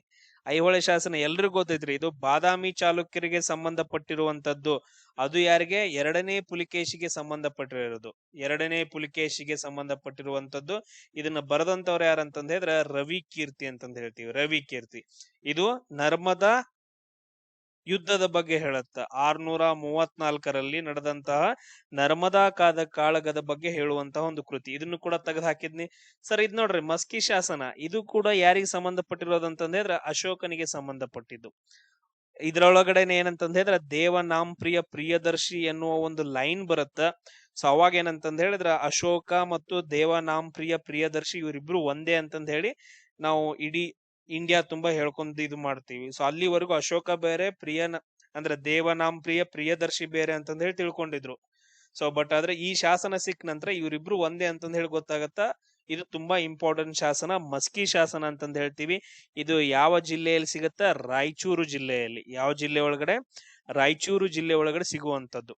ಐಹೊಳೆ ಶಾಸನ ಎಲ್ರಿಗೂ ಗೊತ್ತೈತ್ರಿ, ಇದು ಬಾದಾಮಿ ಚಾಲುಕ್ಯರಿಗೆ ಸಂಬಂಧಪಟ್ಟಿರುವಂತದ್ದು. ಅದು ಯಾರಿಗೆ? ಎರಡನೇ ಪುಲಿಕೇಶಿಗೆ ಸಂಬಂಧಪಟ್ಟಿರೋದು. ಎರಡನೇ ಪುಲಿಕೇಶಿಗೆ ಸಂಬಂಧಪಟ್ಟಿರುವಂತದ್ದು. ಇದನ್ನ ಬರೆದಂತವ್ರು ಯಾರಂತಂದ ಹೇಳಿದ್ರ ರವಿ ಕೀರ್ತಿ ಅಂತಂದ ಹೇಳ್ತೀವಿ. ರವಿ ಕೀರ್ತಿ. ಇದು ನರ್ಮದಾ ಯುದ್ಧದ ಬಗ್ಗೆ ಹೇಳುತ್ತ. 634ರಲ್ಲಿ ನಡೆದಂತಹ ನರ್ಮದಾ ಕಾಳಗದ ಬಗ್ಗೆ ಹೇಳುವಂತಹ ಒಂದು ಕೃತಿ. ಇದನ್ನು ಕೂಡ ತೆಗೆದು ಹಾಕಿದ್ನಿ. ಸರ್ ಇದ್ ನೋಡ್ರಿ, ಮಸ್ಕಿ ಶಾಸನ, ಇದು ಕೂಡ ಯಾರಿಗೆ ಸಂಬಂಧಪಟ್ಟಿರೋದಂತಂದ್ರೆ ಅಶೋಕನಿಗೆ ಸಂಬಂಧಪಟ್ಟಿದ್ದು. ಇದ್ರೊಳಗಡೆನೆ ಏನಂತಂದ ಹೇಳಿದ್ರೆ ದೇವನಾಂ ಪ್ರಿಯದರ್ಶಿ ಎನ್ನುವ ಒಂದು ಲೈನ್ ಬರುತ್ತ. ಸೊ ಅವಾಗ ಏನಂತಂದ ಹೇಳಿದ್ರ ಅಶೋಕ ಮತ್ತು ದೇವನಾಂ ಪ್ರಿಯದರ್ಶಿ ಇವರಿಬ್ರು ಒಂದೇ ಅಂತಂದ ಹೇಳಿ ನಾವು ಇಡೀ ಇಂಡಿಯಾ ತುಂಬಾ ಹೇಳ್ಕೊಂಡ್ ಇದು ಮಾಡ್ತೀವಿ. ಸೊ ಅಲ್ಲಿವರೆಗೂ ಅಶೋಕ ಬೇರೆ, ಅಂದ್ರೆ ದೇವನಾಂ ಪ್ರಿಯದರ್ಶಿ ಬೇರೆ ಅಂತಂದ ಹೇಳಿ ತಿಳ್ಕೊಂಡಿದ್ರು. ಸೊ ಬಟ್ ಆದ್ರೆ ಈ ಶಾಸನ ಸಿಕ್ಕ ನಂತರ ಇವರಿಬ್ರು ಒಂದೇ ಅಂತಂದ ಹೇಳಿ ಗೊತ್ತಾಗತ್ತ. ಇದು ತುಂಬಾ ಇಂಪಾರ್ಟೆಂಟ್ ಶಾಸನ, ಮಸ್ಕಿ ಶಾಸನ ಅಂತಂದ ಹೇಳ್ತೀವಿ. ಇದು ಯಾವ ಜಿಲ್ಲೆಯಲ್ಲಿ ಸಿಗುತ್ತ? ರಾಯಚೂರು ಜಿಲ್ಲೆಯಲ್ಲಿ. ಯಾವ ಜಿಲ್ಲೆ ಒಳಗಡೆ? ರಾಯಚೂರು ಜಿಲ್ಲೆ ಒಳಗಡೆ ಸಿಗುವಂತದ್ದು.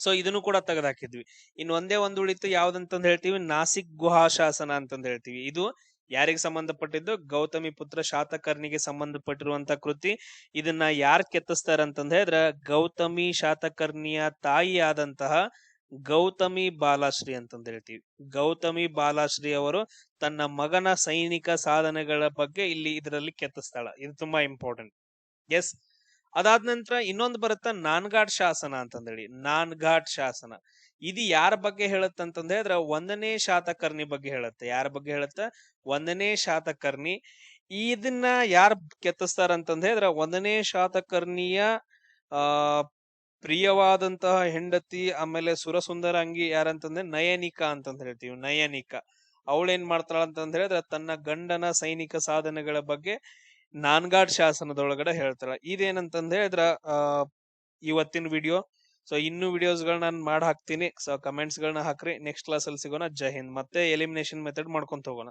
ಸೊ ಇದನ್ನು ಕೂಡ ತೆಗೆದು ಹಾಕಿದ್ವಿ. ಇನ್ನು ಒಂದೇ ಒಂದು ಉಳಿತು, ಯಾವ್ದಂತಂದ್ ಹೇಳ್ತೀವಿ? ನಾಸಿಕ್ ಗುಹಾ ಶಾಸನ ಅಂತಂದ್ ಹೇಳ್ತೀವಿ. ಇದು ಯಾರಿಗೆ ಸಂಬಂಧಪಟ್ಟಿದ್ದು? ಗೌತಮಿ ಪುತ್ರ ಶಾತಕರ್ಣಿಗೆ ಸಂಬಂಧಪಟ್ಟಿರುವಂತ ಕೃತಿ. ಇದನ್ನ ಯಾರ್ ಕೆತ್ತಿಸ್ತಾರ ಅಂತಂದ ಹೇಳಿದ್ರ ಗೌತಮಿ ಶಾತಕರ್ಣಿಯ ತಾಯಿ ಆದಂತಹ ಗೌತಮಿ ಬಾಲಾಶ್ರೀ ಅಂತಂದ ಹೇಳ್ತೀವಿ. ಗೌತಮಿ ಬಾಲಾಶ್ರೀ ಅವರು ತನ್ನ ಮಗನ ಸೈನಿಕ ಸಾಧನೆಗಳ ಬಗ್ಗೆ ಇಲ್ಲಿ ಇದರಲ್ಲಿ ಕೆತ್ತಿಸ್ತಾಳ. ಇದು ತುಂಬಾ ಇಂಪಾರ್ಟೆಂಟ್. ಎಸ್. ಅದಾದ ನಂತರ ಇನ್ನೊಂದು ಬರುತ್ತ ನಾನ್ಘಾಟ್ ಶಾಸನ ಅಂತಂದೇಳಿ. ನಾನ್ಘಾಟ್ ಶಾಸನ ಇದು ಯಾರ ಬಗ್ಗೆ ಹೇಳುತ್ತಂತಂದ ಹೇಳಿದ್ರ 1ನೇ ಶಾತಕರ್ಣಿ ಬಗ್ಗೆ ಹೇಳುತ್ತೆ. ಯಾರ ಬಗ್ಗೆ ಹೇಳುತ್ತ? 1ನೇ ಶಾತಕರ್ಣಿ. ಇದನ್ನ ಯಾರ್ ಕೆತ್ತಿಸ್ತಾರ ಅಂತಂದ ಹೇಳಿದ್ರ 1ನೇ ಶಾತಕರ್ಣಿಯ ಪ್ರಿಯವಾದಂತಹ ಹೆಂಡತಿ, ಆಮೇಲೆ ಸುರಸುಂದರ ಅಂಗಿ ಯಾರಂತಂದ್ರೆ ನಯನಿಕಾ ಅಂತಂದ ಹೇಳ್ತೀವಿ. ನಯನಿಕಾ ಅವಳೇನ್ ಮಾಡ್ತಾಳ ಅಂತಂದ ಹೇಳಿದ್ರ ತನ್ನ ಗಂಡನ ಸೈನಿಕ ಸಾಧನೆಗಳ ಬಗ್ಗೆ ನಾನ್ಘಾಟ್ ಶಾಸನದೊಳಗಡೆ ಹೇಳ್ತಾಳ. ಇದೇನಂತಂದ ಹೇಳಿದ್ರ ಇವತ್ತಿನ ವಿಡಿಯೋ. ಸೊ ಇನ್ನೂ ವಿಡಿಯೋಸ್ ಗಳನ್ನ ನಾನು ಮಾಡಿ ಹಾಕ್ತೀನಿ. ಸೊ ಕಮೆಂಟ್ಸ್ ಗಳನ್ನ ಹಾಕ್ರಿ. ನೆಕ್ಸ್ಟ್ ಕ್ಲಾಸ್ ಅಲ್ಲಿ ಸಿಗೋಣ. ಜೈ ಹಿಂದ್. ಮತ್ತೆ ಎಲಿಮಿನೇಷನ್ ಮೆಥಡ್ ಮಾಡ್ಕೊಂತ ಹೋಗೋಣ.